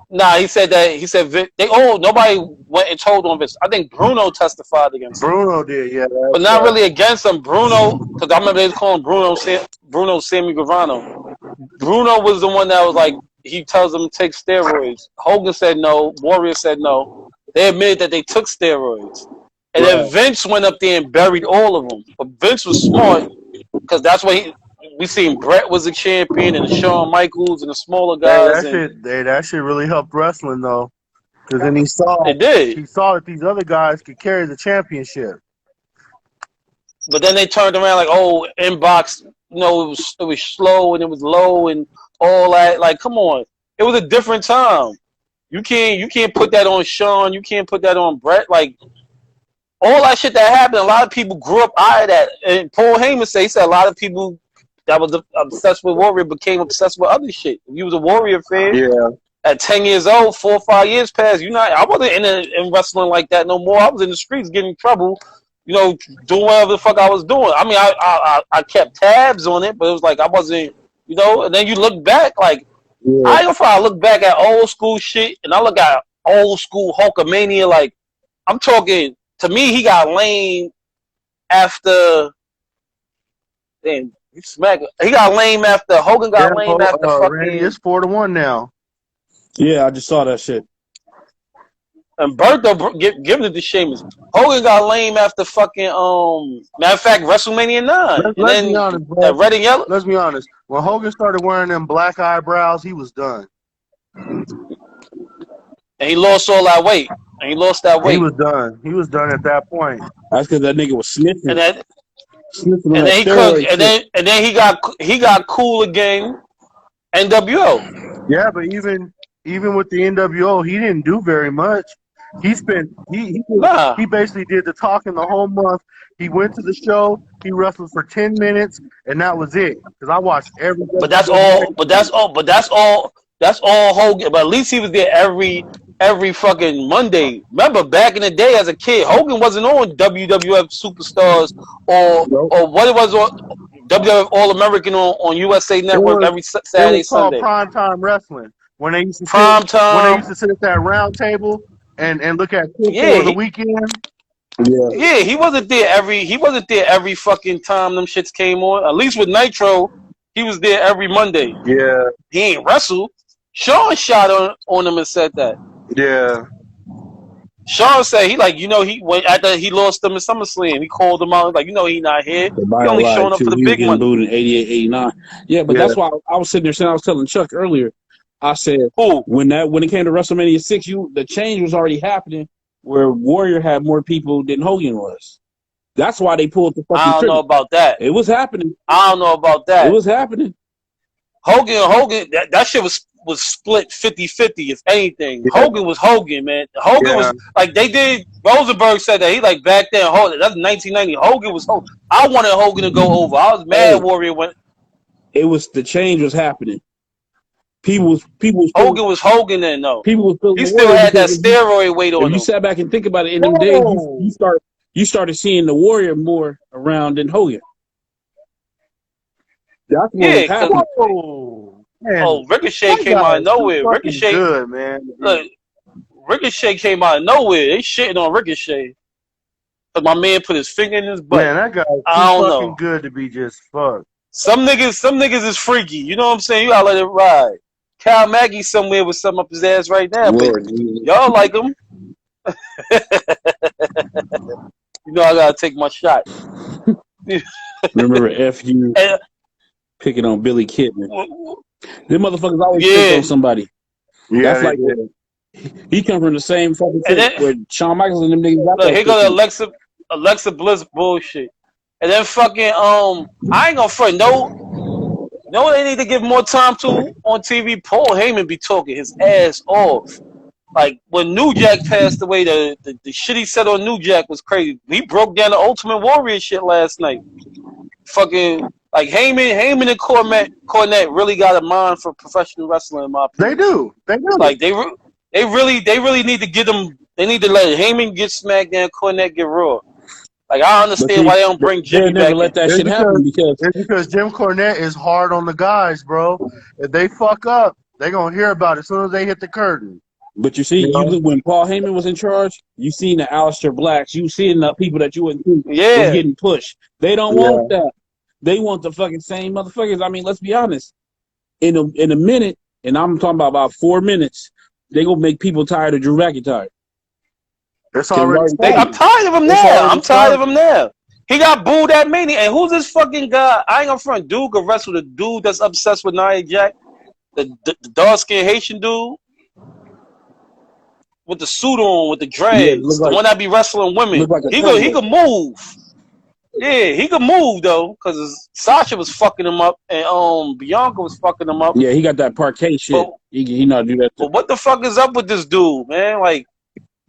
Nah, he said that. He said nobody went and told on Vince. I think Bruno testified against him. Bruno did, yeah. But not really against him. Bruno, because I remember they was calling Bruno Sammy Gravano. Bruno was the one that was like, he tells them to take steroids. Hogan said no. Warrior said no. They admitted that they took steroids. And then Vince went up there and buried all of them. But Vince was smart because that's what we seen Brett was a champion and Shawn Michaels and the smaller guys. That shit really helped wrestling, though. Because then he saw that these other guys could carry the championship. But then they turned around like, inbox, it was slow and it was low and all that. Like, come on. It was a different time. You can't put that on Shawn. You can't put that on Brett. Like, all that shit that happened, a lot of people grew up out of that. And Paul Heyman he said a lot of people that was obsessed with Warrior became obsessed with other shit. If you was a Warrior fan, at 10 years old, 4 or 5 years passed, I wasn't in wrestling like that no more. I was in the streets getting in trouble, doing whatever the fuck I was doing. I mean, I kept tabs on it, but it was like I wasn't, and then you look back, like, I ain't gonna look back at old school shit, and I look at old school Hulkamania, like, I'm talking, to me, he got lame after, he got lame after, Hogan got lame after fucking. Randy, it's 4-1 now. Yeah, I just saw that shit. And Bertha give it to Sheamus. Hogan got lame after fucking matter of fact WrestleMania 9. Let's be honest, bro. That red and yellow. Let's be honest. When Hogan started wearing them black eyebrows, he was done. And he lost all that weight. And he lost that weight. He was done. He was done at that point. That's because that nigga was sniffing. And then he could, and then he got cool again. NWO. Yeah, but even with the NWO, he didn't do very much. He basically did the talking the whole month. He went to the show. He wrestled for 10 minutes, and that was it. Because I watched every. But that's all. That's all Hogan. But at least he was there every fucking Monday. Remember back in the day as a kid, Hogan wasn't on WWF Superstars or what it was on WWF All American on USA Network every Saturday, Sunday. It was called primetime wrestling. When they used to sit at that round table and look at for the weekend. Yeah, he wasn't there every fucking time them shits came on. At least with Nitro, he was there every Monday. Yeah. He ain't wrestled. Sean shot on him and said that. Yeah. Sean said he after he lost them in SummerSlam, he called him out like, he not here. He only showing up for the big one. Booed in 88, 89. Yeah, but that's why I was sitting there saying, I was telling Chuck earlier, I said when it came to WrestleMania 6, the change was already happening where Warrior had more people than Hogan was. That's why they pulled the fucking I don't know about that. It was happening. I don't know about that. It was happening. Hogan, that shit was split 50-50, if anything. Yeah. Hogan was Hogan, man. Hogan was like they did. Rosenberg said that he like back then. That's 1990. Hogan was Hogan. I wanted Hogan to go over. I was mad Warrior went. It was the change was happening. People Hogan was Hogan then though. People was he still had that steroid weight on him. You sat back and think about it in them days. You started seeing the Warrior more around than Hogan. That's what was happening. Ricochet came out of nowhere. Ricochet, good man. Look, Ricochet came out of nowhere. They shitting on Ricochet. But my man put his finger in his butt. Man, that guy is fucking good to be just fucked. Some niggas is freaky. You know what I'm saying? You gotta let it ride. Cal Maggie somewhere with something up his ass right now. But y'all like him. You know I gotta take my shot. Remember FU picking on Billy Kidman. Them motherfuckers always pick on somebody. Yeah, that's like he come from the same fucking thing where Shawn Michaels and them niggas got look, here go the Alexa Bliss bullshit. And then fucking I ain't gonna front no they need to give more time to on TV. Paul Heyman be talking his ass off. Like when New Jack passed away, the shit he said on New Jack was crazy. He broke down the Ultimate Warrior shit last night. Fucking like Heyman and Cornette really got a mind for professional wrestling in my opinion. They do. Like they really need to get them. They need to let Heyman get SmackDown, Cornette get Raw. Like I understand why they don't bring Jimmy back. Let that shit happen because Jim Cornette is hard on the guys, bro. If they fuck up, they gonna hear about it as soon as they hit the curtain. But you see, when Paul Heyman was in charge, you seen the Aleister Blacks, you seen the people that you wouldn't think was getting pushed. They don't want that. They want the fucking same motherfuckers. I mean, let's be honest. In a minute, and I'm talking about 4 minutes, they gonna make people tired of Drew McIntyre. That's already. I'm tired of him now. He got booed at Mania. And who's this fucking guy? I ain't gonna front. Dude could wrestle the dude that's obsessed with Nia Jax, the dark skinned Haitian dude with the suit on, with the dreads, the one that be wrestling women. He could move. Yeah, he could move though, because Sasha was fucking him up and Bianca was fucking him up. Yeah, he got that parquet shit. But, he know how to do that. But what the fuck is up with this dude, man? Like,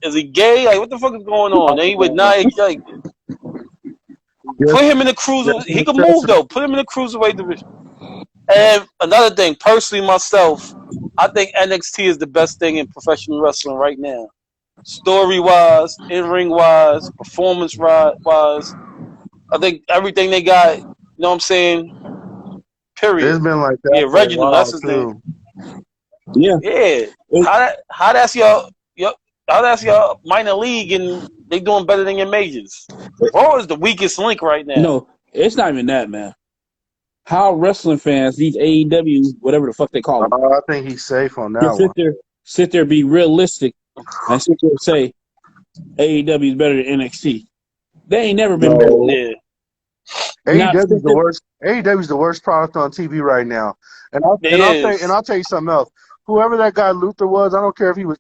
is he gay? Like, what the fuck is going on? Then he with Nia, like, put him in the cruiser. He can move though. Put him in the cruiserweight division. And another thing, personally myself, I think NXT is the best thing in professional wrestling right now. Story wise, in ring wise, performance wise. I think everything they got. You know what I'm saying? Period. It's been like that. Yeah, Reginald, that's his name. Yeah. How that's your minor league and they doing better than your majors. Raw is the weakest link right now. No, it's not even that, man. How wrestling fans, these AEW, whatever the fuck they call them. I think he's safe on that one. Sit there, be realistic I sit there and say AEW is better than NXT. They ain't never been better. Yeah. AEW is the worst. AEW is the worst product on TV right now. And I'll tell you something else. Whoever that guy Luther was, I don't care if he was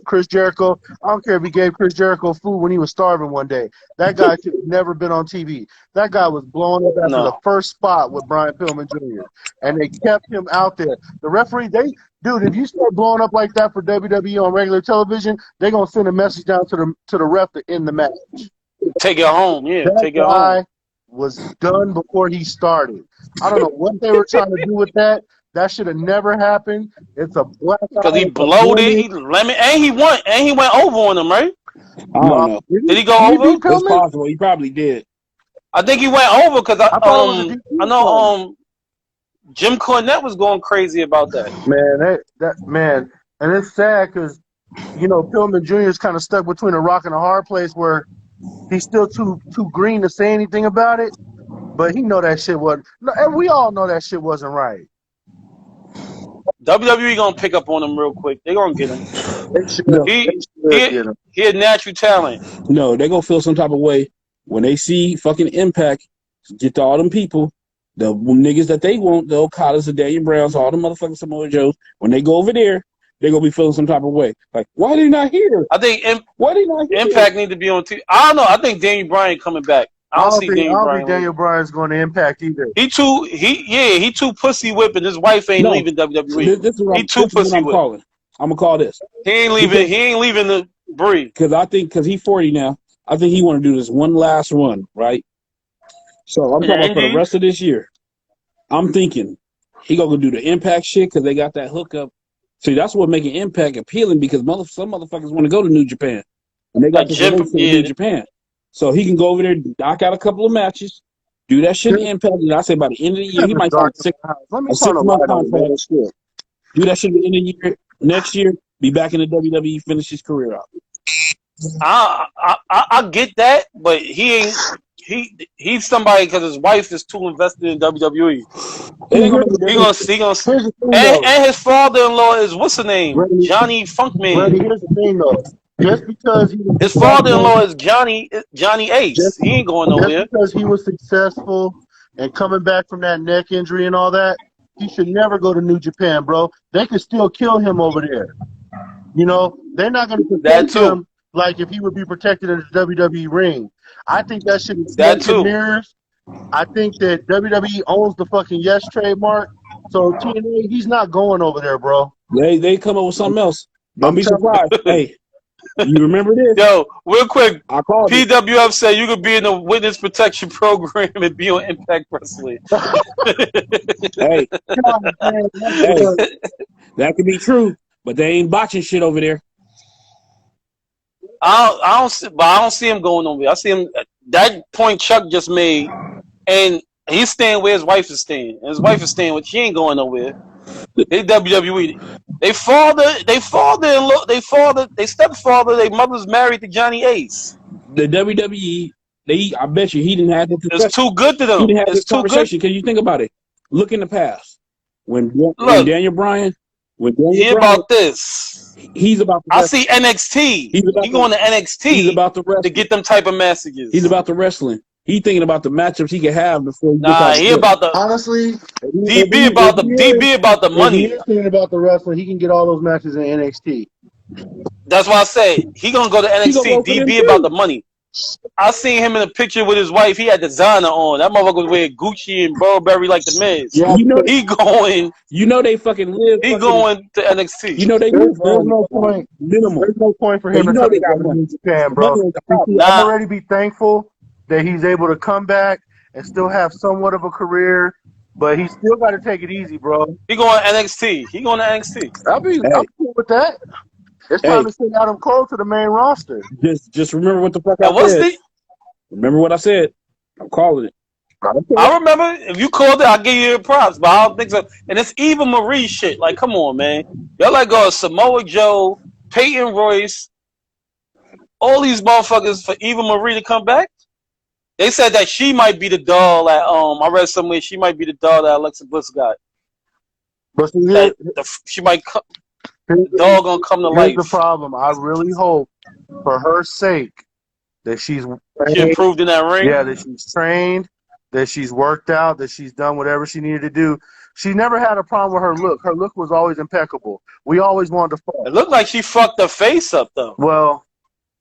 Chris Jericho. I don't care if he gave Chris Jericho food when he was starving one day. That guy should have never been on TV. That guy was blown up after the first spot with Brian Pillman Jr. And they kept him out there. The referee, dude, if you start blowing up like that for WWE on regular television, they're gonna send a message down to the ref to end the match. Take it home, yeah. Take it home. That guy was done before he started. I don't know what they were trying to do with that. That should have never happened. It's a black because he blowed it. He lemon, and he went over on him, right? I don't know. Did he go over? It's possible. He probably did. I think he went over because I know Jim Cornette was going crazy about that. Man, and it's sad because Pillman Jr. is kind of stuck between a rock and a hard place where he's still too green to say anything about it, but he know that shit wasn't. And we all know that shit wasn't right. WWE gonna pick up on him real quick. They gonna get him. He a natural talent. No, they gonna feel some type of way when they see fucking Impact get to all them people, the niggas that they want, the Okadas, the Daniel Browns, all the motherfucking Samoa Joes. When they go over there, they gonna be feeling some type of way. Like, why are they not here? I think Impact need to be on TV. I don't know. I think Daniel Bryan coming back. I don't think Daniel Bryan's going to Impact either. He too pussy whipping. His wife ain't leaving WWE. He too pussy whipping. I'm gonna call this. He ain't leaving the breed. Because he's 40 now. I think he want to do this one last run, right? So I'm talking for the rest of this year. I'm thinking he gonna do the Impact shit because they got that hookup. See, that's what making Impact appealing because some motherfuckers want to go to New Japan, and they got the New Japan. So he can go over there, knock out a couple of matches, do that shit in Impact, and I say by the end of the year, he might sign a 6-month contract. Do that shit at the end of the year. Next year, be back in the WWE, finish his career out. I get that, but he's somebody because his wife is too invested in WWE. He gonna see. And his father-in-law is what's the name? Johnny Funkman. Here's the thing, though. Just because his father-in-law is Johnny Ace, he ain't going nowhere. Just because he was successful and coming back from that neck injury and all that, he should never go to New Japan, bro. They could still kill him over there. They're not going to protect him like if he would be protected in the WWE ring. I think that should be mirrors. I think that WWE owns the fucking Yes trademark. So TNA, he's not going over there, bro. They come up with something else. Don't be surprised. Hey. You remember this? Yo, real quick, PWF said you could be in the witness protection program and be on Impact Wrestling. Hey, that could be true, but they ain't botching shit over there. I don't see him going over there. I see him. That point Chuck just made, and he's staying where his wife is staying, and his wife is staying where she ain't going nowhere. They WWE. They stepfather, their mother's married to Johnny Ace. The WWE, I bet you he didn't have this discussion. It's too good to them. He didn't have this conversation because you think about it. Look in the past when Daniel Bryan, about this. He's about. I see NXT. He's going to NXT. He's about the wrestling. To get them type of messages. He's about the wrestling. He thinking about the matchups he could have before. He about the honestly. DB about the money. If he is thinking about the wrestling, he can get all those matches in NXT. That's why I say he gonna go to NXT. DB about the money. I seen him in a picture with his wife. He had designer on. That motherfucker was wearing Gucci and Burberry like the Miz. Yeah, he going. They fucking live. He going to NXT. They there's no point. Minimum. There's no point for him to come to Japan, bro. I'm already be thankful that he's able to come back and still have somewhat of a career, but he still got to take it easy, bro. He going to NXT. He going to NXT. I'm cool with that. It's time to send Adam Cole to the main roster. Just remember what the fuck I said. Remember what I said. I'm calling it. I remember. If you called it, I'll give you your props, but I don't think so. And it's Eva Marie shit. Like, come on, man. Y'all like go Samoa Joe, Peyton Royce, all these motherfuckers for Eva Marie to come back? They said that she might be the doll that I read somewhere she might be the doll that Alexa Bliss got. But she might come. The dog gonna come to life. Here's the problem. I really hope, for her sake, that she's trained. She improved in that ring? Yeah, that she's trained, that she's worked out, that she's done whatever she needed to do. She never had a problem with her look. Her look was always impeccable. We always wanted to fuck. It looked like she fucked her face up, though. Well,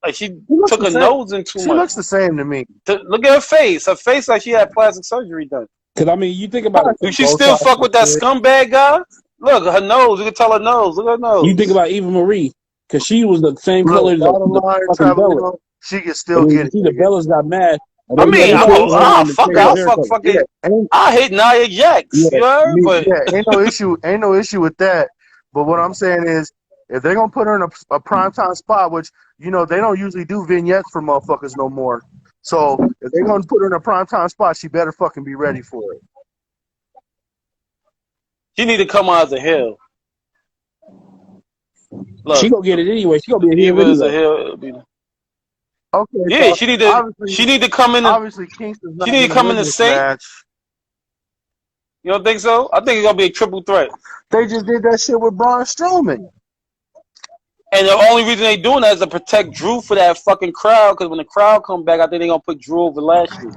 like she took her nose in too much. She looks the same to me. Look at her face. Her face like she had plastic surgery done. Because, I mean, you think about it. Do she still fuck with that scumbag guy? Look, her nose. You can tell her nose. Look at her nose. You think about Eva Marie, because she was the same color as the fucking Bella. She can still get it. See, the Bellas got mad. I mean, I'll fuck it. I hate Nia Jax. Yeah, ain't no issue with that. But what I'm saying is, if they're gonna put her in a primetime spot, which they don't usually do vignettes for motherfuckers no more. So if they're gonna put her in a primetime spot, she better fucking be ready for it. She need to come out as a heel. Look, she gonna get it anyway. She gonna be a heel anyway. Okay. Yeah, so she need to come in. Obviously, Kingston's not. She need to come in the same match. You don't think so? I think it's gonna be a triple threat. They just did that shit with Braun Strowman. And the only reason they doing that is to protect Drew for that fucking crowd. Because when the crowd come back, I think they gonna put Drew over Lashley.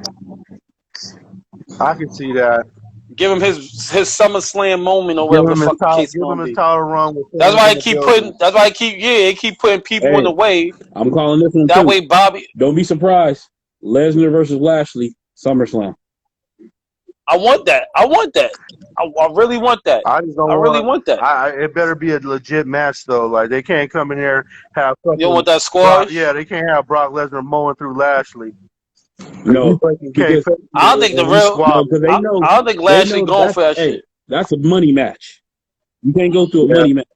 I can see that. Give him his SummerSlam moment or whatever the fuck the case gonna be. That's why he keep putting. That's why he keep putting people in the way. I'm calling this one that way, Bobby. Don't be surprised. Lesnar versus Lashley, SummerSlam. I want that. I really want that. I really want that. It better be a legit match though. Like they can't come in here have. You don't want that squash? Yeah, they can't have Brock Lesnar mowing through Lashley. No, I don't think the real. I don't think Lashley going for that shit. That's a money match. You can't go through a money match.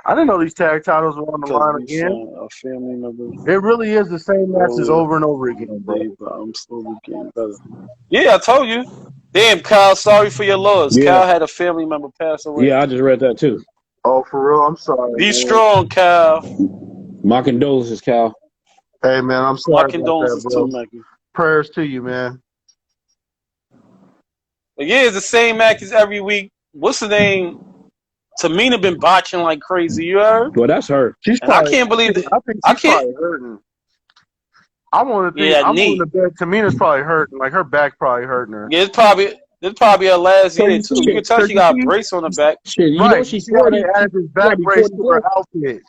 I didn't know these tag titles were on the line again. A family member. It really is the same matches over and over again, bro. I'm slowly getting better. Yeah, I told you. Damn, Kyle, sorry for your loss. Yeah. Kyle had a family member pass away. Yeah, I just read that too. Oh, for real? I'm sorry. Be strong, Kyle. My condolences, Kyle. Hey, man, I'm sorry. My condolences too, Mikey. Prayers to you, man. But yeah, it's the same matches every week. What's the name? Tamina been botching like crazy. You heard? Well, that's her. I can't believe it. I think she's probably hurting. I want to think. I'm willing to bet Tamina's probably hurting. Like her back probably hurting her. Yeah, it's probably her last year too. You can tell she got a brace on her back. Shit, you know she's already added this back brace to her outfit.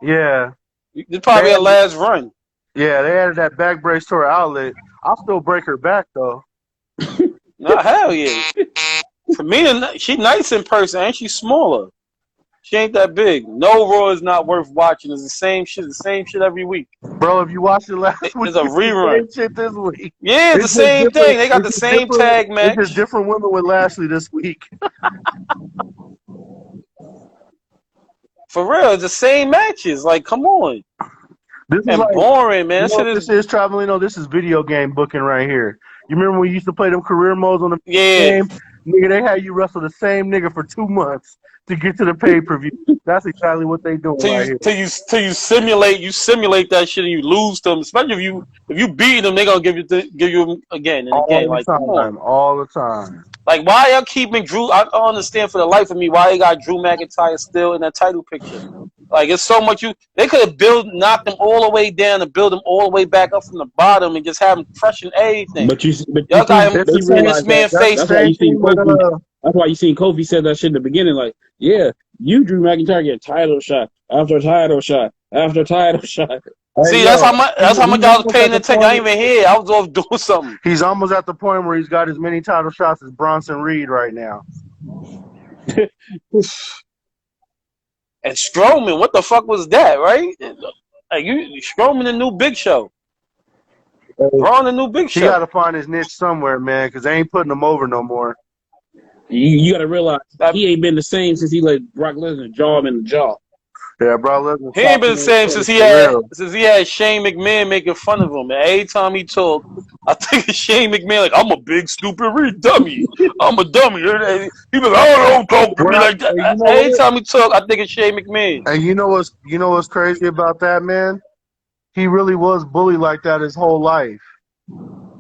Yeah. It's probably her last run. Yeah, they added that back brace to her outlet. I'll still break her back though. No, hell yeah. Tamina, she nice in person and she's smaller. She ain't that big. No Raw is not worth watching. It's the same shit every week. Bro, if you watched it last week, it's a rerun. Same shit this week. Yeah, it's the same thing. They got the same tag match. It's just different women with Lashley this week. For real, it's the same matches. Like, come on. This is like, boring, man. This is Travelino. This is video game booking right here. You remember when we used to play them career modes on the game? Nigga, they had you wrestle the same nigga for 2 months to get to the pay-per-view. That's exactly what they doing right here. Till you simulate that shit and you lose them. Especially if you beat them, they gonna give you again and again. Like, come on. All the time. Like, why y'all keeping Drew? I don't understand for the life of me why they got Drew McIntyre still in that title picture. Like, it's so much they could have knocked them all the way down and build them all the way back up from the bottom and just have them crushing everything. But y'all got him keeping this man face. That's why you seen Kofi said that shit in the beginning. Like, yeah, you Drew McIntyre get title shot after title shot after title shot. See, that's how much I was paying attention. I ain't even here. I was off doing something. He's almost at the point where he's got as many title shots as Bronson Reed right now. And Strowman, what the fuck was that, right? Like Strowman, the new Big Show. Braun, the new Big Show. He got to find his niche somewhere, man, because they ain't putting him over no more. You got to realize he ain't been the same since he let Brock Lesnar jaw him in the jaw. Yeah, Brock Lesnar. He ain't been the same since he had Shane McMahon making fun of him. And every time he talk, I think of Shane McMahon like, I'm a big stupid dummy. I'm a dummy. He be like, oh, don't talk to me like that. Every time he talk, I think of Shane McMahon. And you know what's crazy about that, man? He really was bullied like that his whole life.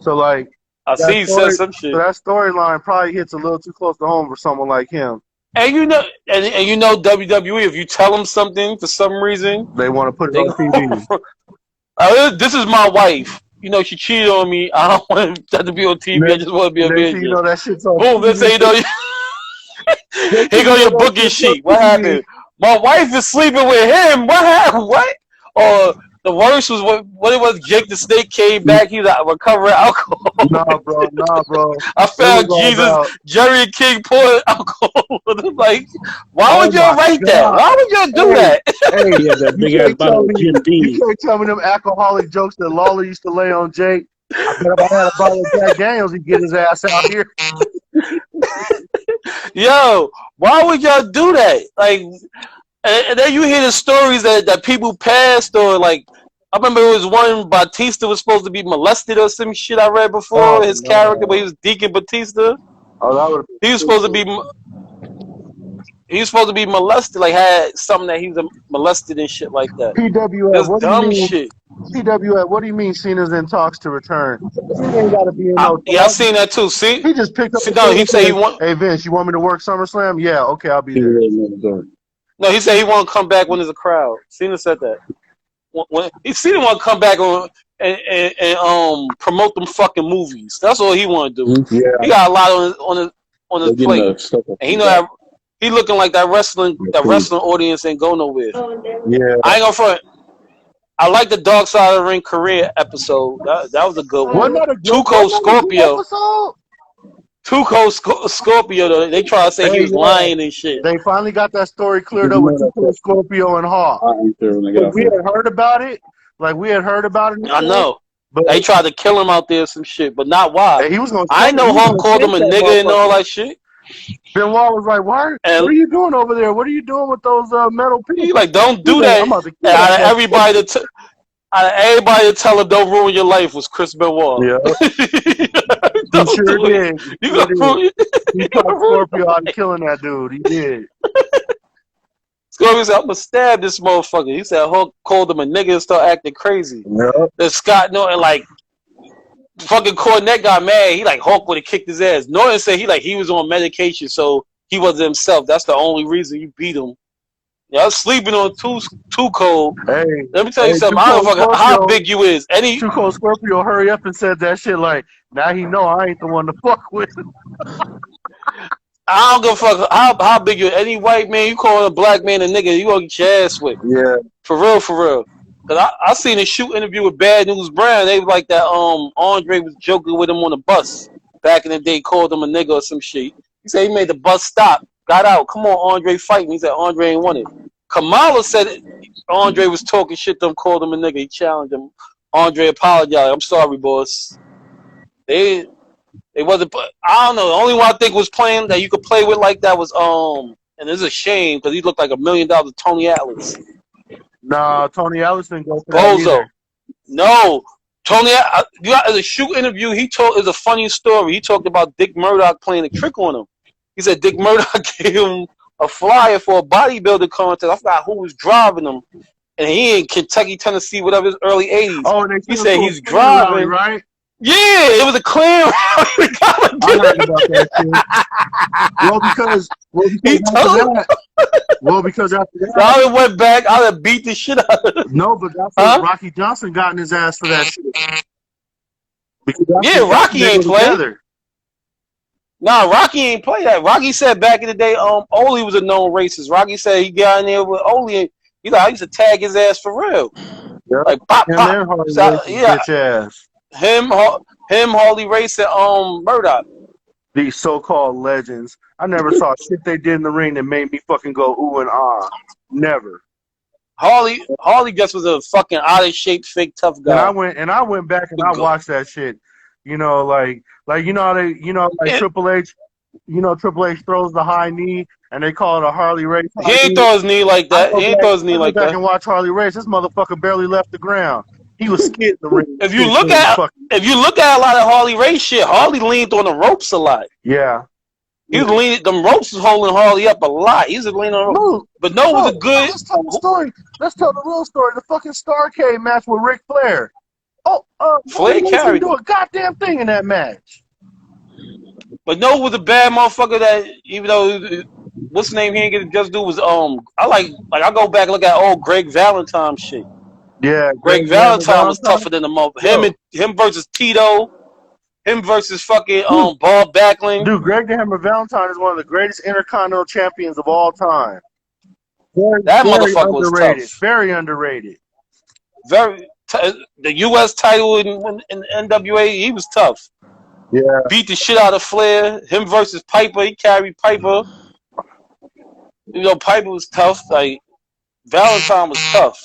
So like, I see he said some shit. So that storyline probably hits a little too close to home for someone like him. And you know, and you know WWE. If you tell them something for some reason, They want to put it they on TV. go, this is my wife. You know, she cheated on me. I don't want that to be on TV. I just want to be a Next thing you know, video. that shit's on Boom. Let's TV. say you know. Next Here thing go you your know, that booking shit's on sheet. What TV. happened? My wife is sleeping with him. What happened? What? Or the worst was what it was. Jake the Snake came back. He's like recovering alcohol. Nah, bro. I It was found all Jesus. about. Jerry King poured alcohol. I'm like, why Oh would y'all my write that? God. Why would y'all do Hey, that? hey, He had that you big ass can't tell bottle of me. Jim You Beam. can't tell me them alcoholic jokes that Lawler used to lay on Jake. I bet if I had a bottle of Jack Daniels, he'd get his ass out here. Yo, why would y'all do that? Like, and then you hear the stories that people passed, or like, I remember it was one Batista was supposed to be molested or some shit I read before, Oh his character, but he no. was Deacon Batista. Oh, that would He was supposed to be molested, like had something that he was molested and shit like that. have been PWF. This What do you dumb mean? shit. PWF. What do you mean? Cena's in talks to return. Cena ain't got to be in no Yeah, I talks. seen that too. See, He just picked up the no, phone he and said he said, want. "Hey Vince, you want me to work SummerSlam? Yeah, okay, I'll be He there." really never done. No, he said he want to come back when there's a crowd. Cena said that. When Cena want to come back on and promote them fucking movies. That's all he want to do. Mm-hmm. Yeah, He got a lot on his They're getting plate, the stuff up and to he know that. that he looking like that wrestling audience ain't go nowhere. yeah. I ain't gonna front. I like the Dark Side of the Ring career episode. That was a good one. Wasn't that a Too good? Cold Wasn't that a good Scorpio. episode? Too Cold Scorpio. Though they try to say he Hey, was yeah. lying and shit. They finally got that story cleared You up with know Tuco, that Scorpio, and Hawk. I ain't there when I get off We here. had heard about it. Like we had heard about it. I know. But They tried to kill him out there, some shit, but not why. hey, he was gonna. I know He was Hawk gonna called him take a that nigga and all motherfucker. that shit. Benoit was like, "What And are you doing over there? What are you doing with those metal he pieces?" like, don't He's do like, that. "I'm about to And kill that motherfucker." out of everybody to tell him don't ruin your life was Chris Benoit. Yeah, he Don't sure do it. did. He You sure gonna did. ruin, He you gonna talked ruin Scorpio out of killing that dude. He did. Scorpio said, I'm gonna stab this motherfucker. He said Hulk called him a nigga and start acting crazy. Yeah. Then Scott Norton like fucking Cornette got mad. He like Hulk would have kicked his ass. Norton said he was on medication, so he wasn't himself. That's the only reason you beat him. Y'all sleeping on too cold. Hey, Let me tell you something. I don't Tuco fucking how Scorpio. big you is. Tuco Scorpio hurry up and said that shit like, now he know I ain't the one to fuck with. I don't give a fuck how big you. Any white man you call a black man a nigga, you gonna get your ass with. Yeah. For real. Cause I seen a shoot interview with Bad News Brown. They was like that. Andre was joking with him on the bus back in the day. Called him a nigga or some shit. He said he made the bus stop. Got out. Come on, Andre, fight me. He said Andre ain't want it. Kamala said Andre was talking shit to him. Called him a nigga. He challenged him. Andre apologized. I'm sorry, boss. They wasn't. I don't know. The only one I think was playing that you could play with like that was and it's a shame because he looked like $1 million Tony Atlas. Nah, Tony Ellis didn't go for that Bozo. either. No, Tony. As a shoot interview, it's a funny story. He talked about Dick Murdoch playing a trick on him. He said Dick Murdoch gave him a flyer for a bodybuilding contest. I forgot who was driving him, and he in Kentucky, Tennessee, whatever, his early '80s. Oh, and he said he's rally, driving. right? Yeah, it was a clear. I heard about that shit. Because after that, I went back. I would beat the shit out of him. No, but that's what Rocky Johnson got in his ass for that shit. Because Rocky ain't play. Nah, Rocky ain't play that. Rocky said back in the day, Ole was a known racist. Rocky said he got in there with Ole. He like I used to tag his ass for real. Yep. Like pop. Bitch ass. Him, Harley Race, and Murdoch. These so-called legends. I never saw shit they did in the ring that made me fucking go ooh and ah. Never. Harley just was a fucking out of shape, fake tough guy. And I went back and I watched that shit. You know, like Triple H. You know, Triple H throws the high knee, and they call it a Harley Race. He ain't throw his knee like that. He ain't throw his knee like that. I can watch Harley Race. This motherfucker barely left the ground. He was skid in the ring. If you look at a lot of Harley Race shit, Harley leaned on the ropes a lot. Yeah. He was leaning. Them ropes was holding Harley up a lot. He was leaning on ropes. But no, it was a good. Let's tell the story. Let's tell the real story. The fucking Starrcade match with Ric Flair. Flair carried. Do a goddamn thing in that match. But no, it was a bad motherfucker that even though what's the name he ain't get to just do was I like I go back and look at old Greg Valentine shit. Yeah, Greg Valentine was tougher than the mother. Him versus Tito. Him versus fucking Bob Backlund. Dude, Greg the Hammer Valentine is one of the greatest intercontinental champions of all time. That motherfucker was tough. Very underrated. The U.S. title in NWA, he was tough. Yeah. Beat the shit out of Flair. Him versus Piper, he carried Piper. You know, Piper was tough. Like, Valentine was tough.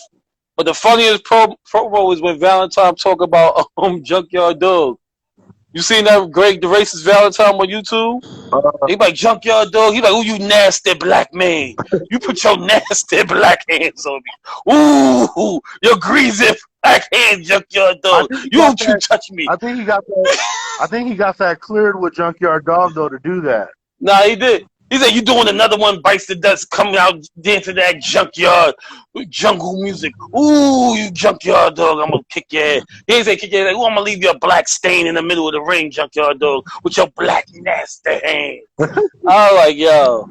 But the funniest promo is when Valentine talk about Junkyard Dog. You seen that Greg the Racist Valentine on YouTube? He like, Junkyard Dog. He like, ooh, you nasty black man. You put your nasty black hands on me. Ooh, your greasy black hand, Junkyard Dog. You don't you touch me. I think he got that cleared with Junkyard Dog though to do that. Nah, he did. He said, you doing another one, bites the dust, coming out dancing that junkyard, jungle music. Ooh, you Junkyard Dog, I'm going to kick your head. He didn't say kick your head. Like, ooh, I'm going to leave you a black stain in the middle of the ring, Junkyard Dog, with your black nasty hand. I was like, yo.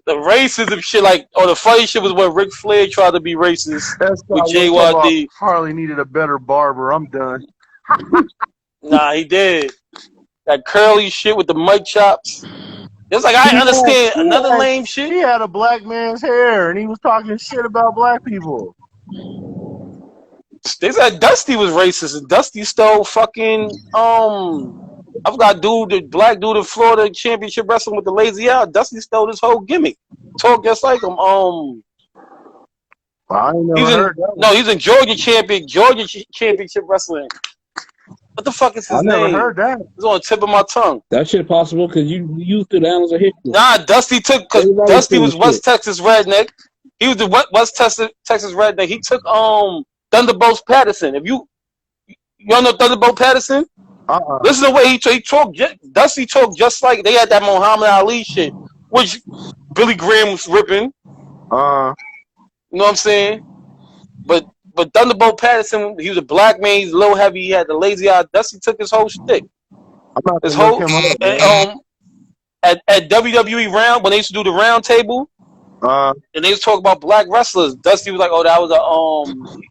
The racism shit, like, the funny shit was when Ric Flair tried to be racist with JYD. Harley needed a better barber. I'm done. Nah, he did. That curly shit with the mic chops. It's like, I understand another lame shit. He had a black man's hair, and he was talking shit about black people. They said Dusty was racist, and Dusty stole fucking, I forgot the black dude in Florida championship wrestling with the lazy eye. Dusty stole his whole gimmick. Talk just like him. I ain't never heard that one. No, he's in Georgia championship wrestling. What the fuck is his name? I never heard that. It's on the tip of my tongue. That shit possible because you used to the annals of history. Nah, Dusty was West Texas redneck. He was the West Texas redneck. He took Thunderbolt Patterson. If you don't know Thunderbolt Patterson? Listen to the way he talked. Dusty talked just like they had that Muhammad Ali shit, which Billy Graham was ripping. You know what I'm saying? But Thunderbolt Patterson, he was a black man. He's low heavy. He had the lazy eye. Dusty took his whole shtick. His whole at WWE round when they used to do the round table, and they used to talk about black wrestlers. Dusty was like, "Oh, that was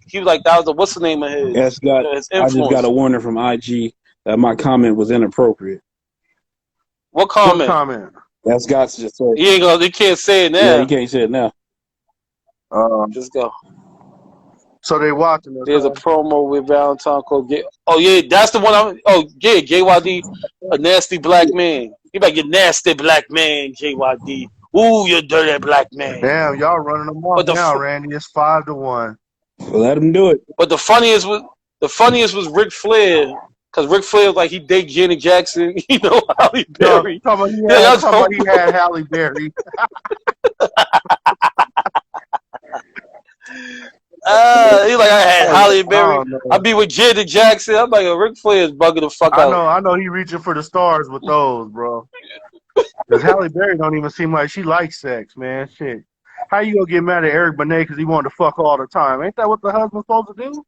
he was like, that was what's the name of his?" Yes, I just got a warning from IG that my comment was inappropriate. What comment? What comment? That's got to just say. He can't say it now. Yeah, he can't say it now. Just go. So they watching us. There's a promo with Valentine called Oh yeah, that's the one JYD, a nasty black man. He like, you nasty black man, JYD. Ooh, you dirty black man. Damn, y'all running them off now, Randy. It's 5-1. Well, let him do it. But the funniest was Ric Flair. Because Ric Flair was like, he dated Janet Jackson, Halle Berry. Talking about he had Halle Berry. He like, I had Halle Berry. I be with Janet Jackson. I'm like, Ric Flair is bugging the fuck out. I know he reaching for the stars with those, bro. Because Halle Berry don't even seem like she likes sex, man. Shit. How you gonna get mad at Eric Benet because he wanted to fuck all the time? Ain't that what the husband's supposed to do?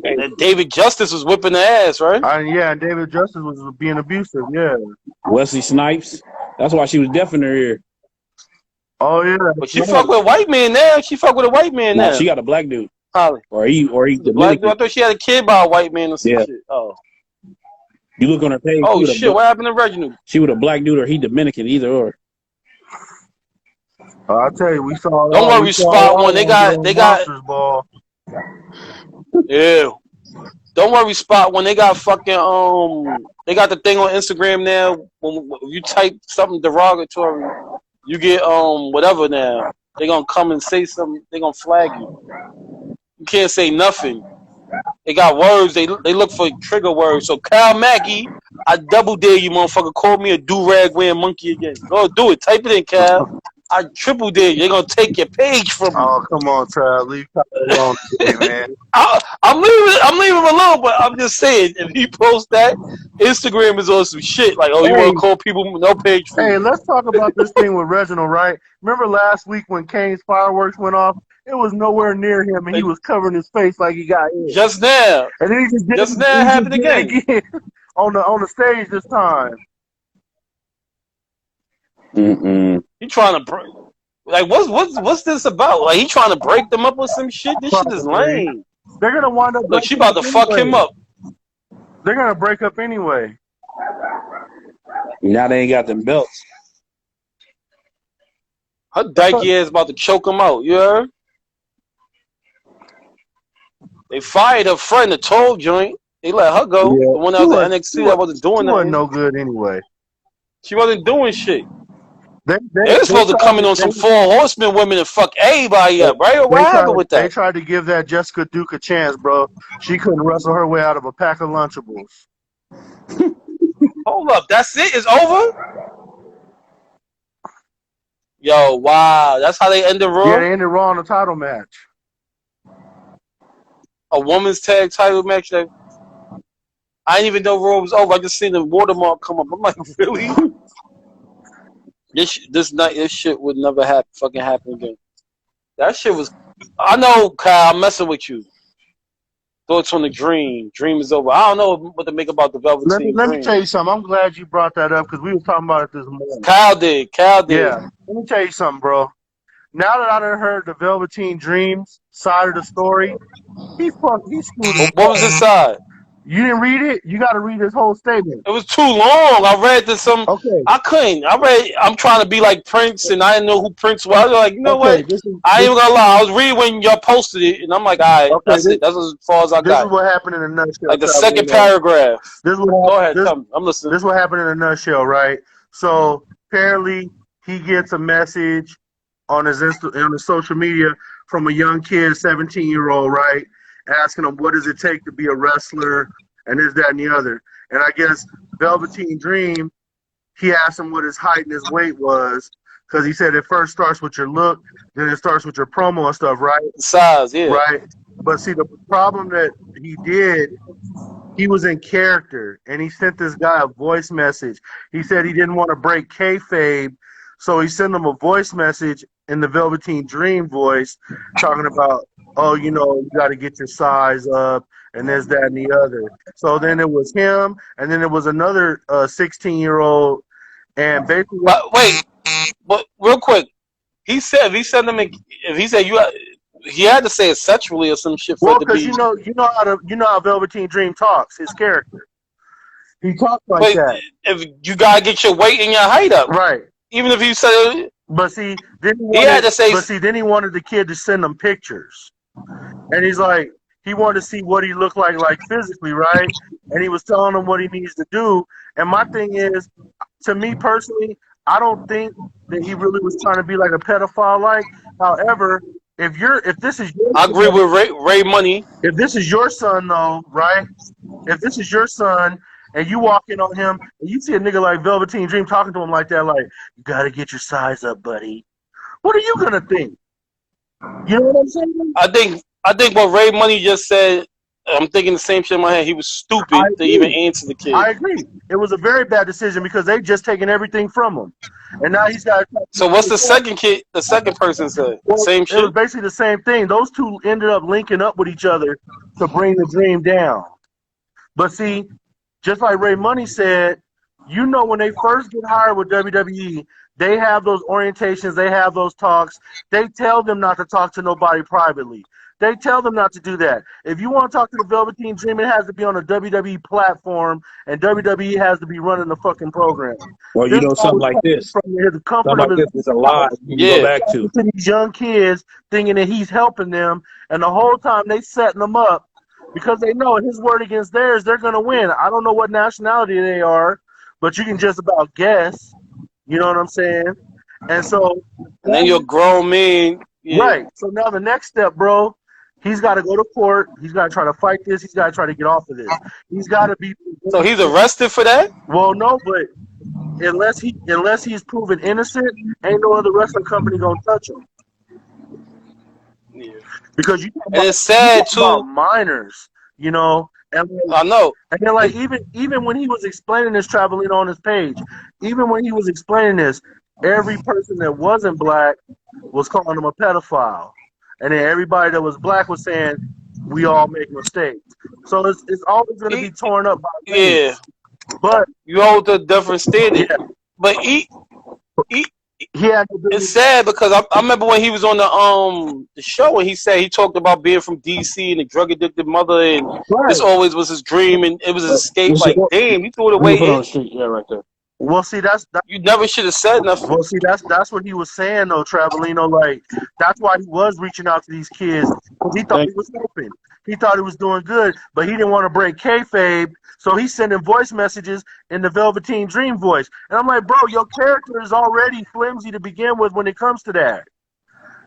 And David Justice was whipping the ass, right? Yeah, and David Justice was being abusive, yeah. Wesley Snipes. That's why she was deaf in her ear. Oh yeah, but she fuck with a white man now. She fuck with a white man now. She got a black dude. Holly. Or he black dude. I thought she had a kid by a white man or some shit. Oh. You look on her page. Oh shit! What happened to Reginald? She with a black dude or he Dominican, either or. I'll tell you, we saw. Don't worry, Spot One. They got. Ball. Yeah. Don't worry, Spot One. They got fucking They got the thing on Instagram now. When you type something derogatory, you get whatever now. They gonna come and say something. They gonna flag you. You can't say nothing. They got words. They look for trigger words. So Kyle Mackey, I double dare you, motherfucker. Call me a do-rag wearing monkey again. Go do it. Type it in, Kyle. I triple dare you. They're gonna take your page from me. Oh, come on, Trav. Leave Kyle alone today, man. I'm leaving him alone, but I'm just saying, if he posts that, Instagram is on some shit. Like, you want to call people no page from me. Hey, let's talk about this thing with Reginald, right? Remember last week when Kane's fireworks went off? It was nowhere near him, and he was covering his face like he got hit. Just now. And then he just happened again. on the stage this time. He trying to break. Like, what's this about? Like, he trying to break them up with some shit. This shit is lame. They're gonna wind up. Look, she about to fuck him up. They're gonna break up anyway. Now they ain't got them belts. Her dykey ass about to choke him out. You heard? They fired her friend, the tall joint. They let her go. Yeah. The one that was at NXT that wasn't doing nothing. She wasn't no good anyway. She wasn't doing shit. They were supposed to come in on some 4 Horsemen women and fuck everybody up, right? What happened with that? They tried to give that Jessica Duke a chance, bro. She couldn't wrestle her way out of a pack of Lunchables. Hold up, that's it? It's over? Yo, wow. That's how they ended Raw? Yeah, they ended Raw in a title match. A women's tag title match? That I didn't even know Raw was over. I just seen the watermark come up. I'm like, really? This shit would never happen again. That shit was... I know, Kyle, I'm messing with you. Thoughts on the Dream. Dream is over. I don't know what to make about the Velveteen Dream. Let me tell you something. I'm glad you brought that up because we were talking about it this morning. Kyle did. Yeah. Let me tell you something, bro. Now that I done heard the Velveteen Dream's side of the story, he screwed up. What was his side? You didn't read it? You got to read his whole statement. It was too long. I read this Okay. I couldn't. I'm trying to be like Prince, and I didn't know who Prince was. I was like, you know what? I ain't gonna lie. I was reading when y'all posted it, and I'm like, all right, that's it. That's as far as I got. This is what happened in a nutshell. Like the second paragraph. Go ahead. I'm listening. This is what happened in a nutshell, right? So apparently he gets a message on his social media from a young kid, 17-year-old, right? Asking him, what does it take to be a wrestler, and this, that, and the other. And I guess Velveteen Dream, he asked him what his height and his weight was, because he said it first starts with your look, then it starts with your promo and stuff, right? Size, yeah. Right. But see, the problem that he did, he was in character, and he sent this guy a voice message. He said he didn't want to break kayfabe, so he sent him a voice message in the Velveteen Dream voice, talking about, oh, you got to get your size up, and there's that and the other. So then it was him, and then it was another 16-year-old, and basically. But real quick, he said he said he had to say it sexually or some shit. Well, because you know how Velveteen Dream talks, his character. He talks like that. If you gotta get your weight and your height up, right? Even if you said. But see, then he wanted the kid to send him pictures. And he's like, he wanted to see what he looked like physically, right? And he was telling him what he needs to do. And my thing is, to me personally, I don't think that he really was trying to be like a pedophile. However, if this is your I agree with Ray Money. If this is your son, though, right? If this is your son, and you walk in on him, and you see a nigga like Velveteen Dream talking to him like that, like, you gotta get your size up, buddy. What are you gonna think? You know what I'm saying? I think what Ray Money just said, I'm thinking the same shit in my head. He was stupid to even answer the kid. I agree. It was a very bad decision because they just taken everything from him. And now he's got. So what's the second person said? Same shit? It was basically the same thing. Those two ended up linking up with each other to bring the Dream down. But see, just like Ray Money said, when they first get hired with WWE, they have those orientations, they have those talks. They tell them not to talk to nobody privately. They tell them not to do that. If you want to talk to the Velveteen Dream, it has to be on a WWE platform, and WWE has to be running the fucking program. Well, something like this. Something like this is a lie you can go back to. These young kids thinking that he's helping them, and the whole time they setting them up because they know his word against theirs, they're going to win. I don't know what nationality they are, but you can just about guess. You know what I'm saying? And so... And then you're a grown man. Yeah. Right. So now the next step, bro, he's got to go to court. He's got to try to fight this. He's got to try to get off of this. He's got to be... So he's arrested for that? Well, no, but unless he's proven innocent, ain't no other wrestling company going to touch him. Yeah. Because it's sad too about minors, and I know. And then like even when he was explaining this, traveling on his page, even when he was explaining this, every person that wasn't black was calling him a pedophile, and then everybody that was black was saying we all make mistakes. So it's always going to be torn up by things. But you hold a different standard. Yeah. But It's sad because I remember when he was on the show and he said he talked about being from DC and a drug addicted mother and this always was his dream and it was his escape. Like, damn, you threw it away. Yeah, right there. Well, see, you never should have said nothing. Well, see, that's what he was saying though, Travelino. Like, that's why he was reaching out to these kids because he thought he was helping. He thought he was doing good, but he didn't want to break kayfabe, so he's sending voice messages in the Velveteen Dream voice. And I'm like, bro, your character is already flimsy to begin with when it comes to that.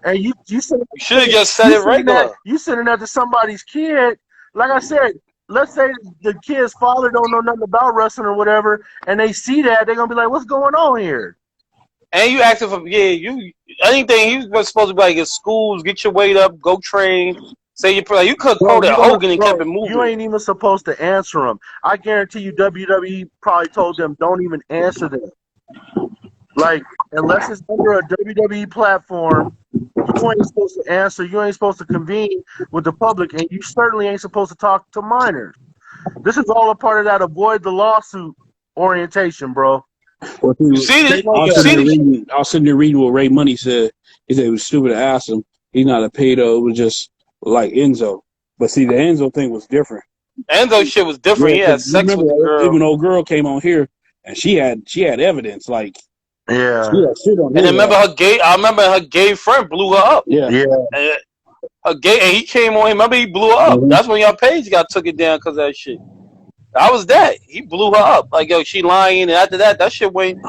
And you should have just said it regular. You sending that to somebody's kid. Like I said, let's say the kid's father don't know nothing about wrestling or whatever, and they see that, they're going to be like, what's going on here? And you asking for, anything, he was supposed to be like, at schools, get your weight up, go train, say your prayer. You could quote Hogan and kept it moving. You ain't even supposed to answer them. I guarantee you WWE probably told them, don't even answer them. Like, unless it's under a WWE platform, you ain't supposed to answer. You ain't supposed to convene with the public, and you certainly ain't supposed to talk to minors. This is all a part of that avoid the lawsuit orientation, bro. Well, I was sitting there reading what Ray Money said. He said it was stupid to ask him. He's not a pedo. It was just like Enzo. But see, the Enzo thing was different. Enzo shit was different. Yeah, he had sex with the girl. Even old girl came on here, and she had evidence. Like, yeah. And remember I remember her gay friend blew her up. Yeah. And he came on. Remember he blew her up. Mm-hmm. That's when your page took it down because of that shit. That was that. He blew her up. Like, yo, she lying. And after that shit went.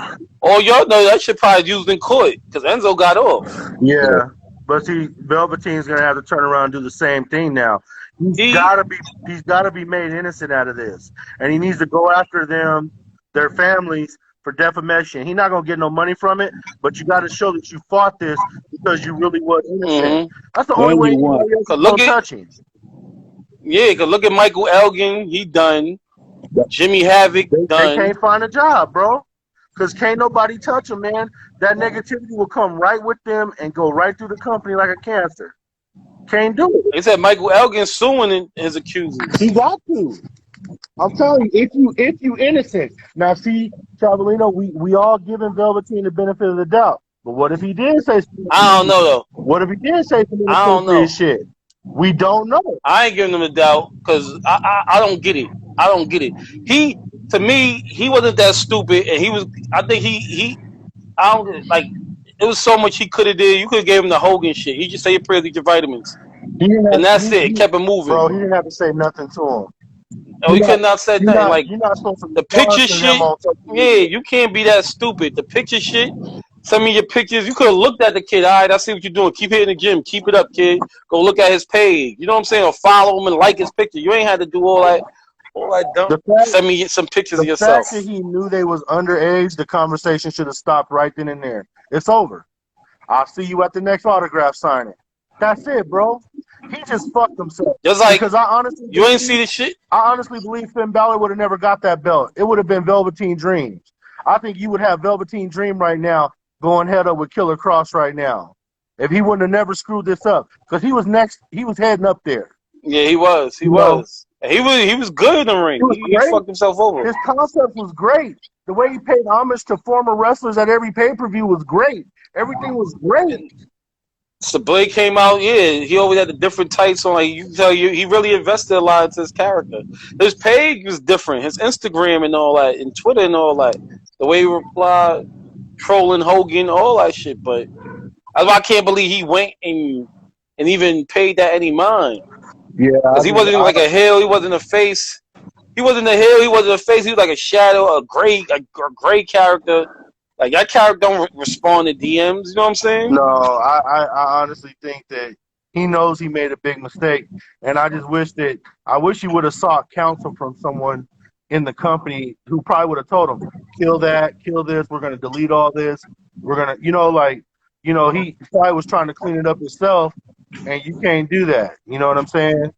Oh, y'all know that shit probably used in court because Enzo got off. Yeah. But see, Velveteen's gonna have to turn around and do the same thing now. He's gotta be made innocent out of this, and he needs to go after their families for defamation. He's not gonna get no money from it, but you got to show that you fought this because you really was innocent. Mm-hmm. That's the only way you know touch him. Yeah, cause look at Michael Elgin, he done. Jimmy Havoc done. They can't find a job, bro. Because can't nobody touch them, man. That negativity will come right with them and go right through the company like a cancer. Can't do it. They said Michael Elgin suing his accusers. He got to. I'm telling you, if you innocent. Now, see, Travelino, we all giving Velveteen the benefit of the doubt. But what if he did say something? I don't know, though. What if he did say something? I don't know. Shit? We don't know. I ain't giving him the doubt because I don't get it. I don't get it. To me, he wasn't that stupid, and I think I don't like. It was so much he could have did. You could have gave him the Hogan shit. He just say your prayers, eat your vitamins, and that's it. He kept it moving. Bro, he didn't have to say nothing to him. No, he could not say nothing. Like you're not supposed to the picture shit. Yeah, you can't be that stupid. The picture shit. Send me your pictures. You could have looked at the kid. All right, I see what you're doing. Keep hitting the gym. Keep it up, kid. Go look at his page. You know what I'm saying? Or follow him and like his picture. You ain't had to do all that. Send me some pictures of yourself. The fact that he knew they was underage, the conversation should have stopped right then and there. It's over. I'll see you at the next autograph signing. That's it, bro. He just fucked himself. Just like, because you ain't see the shit? I honestly believe Finn Balor would have never got that belt. It would have been Velveteen Dream. I think you would have Velveteen Dream right now going head up with Killer Cross right now. If he wouldn't have never screwed this up. Because he was heading up there. Yeah, he was. He was good in the ring. He fucked himself over. His concept was great. The way he paid homage to former wrestlers at every pay-per-view was great. Everything was great. So Blade came out, he always had the different tights on. Like, you can tell he really invested a lot into his character. His page was different. His Instagram and all that, and Twitter and all that. The way he replied, trolling Hogan, all that shit. But that's why I can't believe he went and even paid that any mind. Yeah, because he wasn't like a heel. He wasn't a face. He wasn't a heel. He wasn't a face. He was like a shadow, a gray character. Like, that character don't respond to DMs. You know what I'm saying? No, I honestly think that he knows he made a big mistake, and I just wish he would have sought counsel from someone in the company who probably would have told him, kill that, kill this. We're gonna delete all this. We're gonna, he probably was trying to clean it up himself. And you can't do that. You know what I'm saying?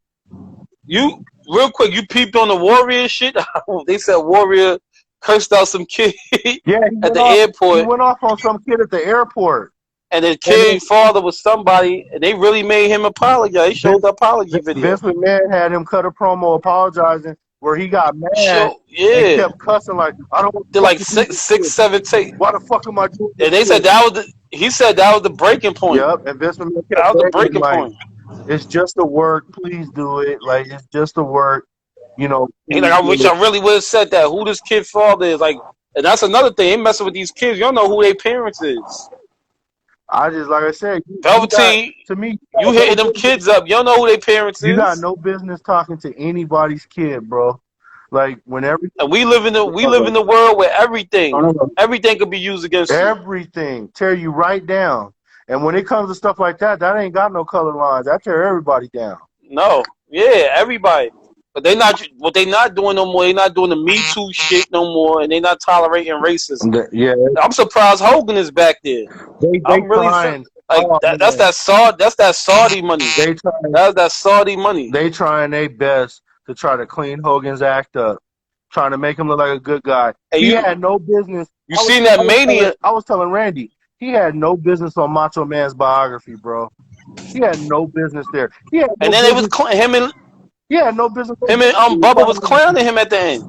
You, real quick, you peeped on the Warrior shit? They said Warrior cursed out some kid at the airport. He went off on some kid at the airport. And the kid's father was somebody, and they really made him apologize. They showed the apology video. Vince McMahon had him cut a promo apologizing where he got mad and kept cussing like, I don't want to did like six, 7 takes. Why the fuck am I doing this? And they said he said that was the breaking point. Yep, and Vince McMahon kept that was the breaking point. It's just a work. Please do it. Like, it's just a work. You know. He like, I wish I really would have said that. Who this kid father is, like, and that's another thing. They messing with these kids. You don't know who their parents is. I just, like I said, Velveteen, to me, you hitting them kids up. You don't know who their parents is. You got no business talking to anybody's kid, bro. Like, whenever we live in the world where everything could be used against you. Everything tear you right down. And when it comes to stuff like that, that ain't got no color lines. That tear everybody down. No, yeah, everybody. But they not doing no more. They not doing the Me Too shit no more, and they not tolerating racism. Yeah, I'm surprised Hogan is back there. I'm really trying. That's that Saudi money. That's that Saudi money. They trying their best to try to clean Hogan's act up, trying to make him look like a good guy. And he had no business. You seen that Mania? I was telling Randy, he had no business on Macho Man's biography, bro. He had no business there. And then it was him and. Yeah, no business. Him and Bubba was clowning him at the end.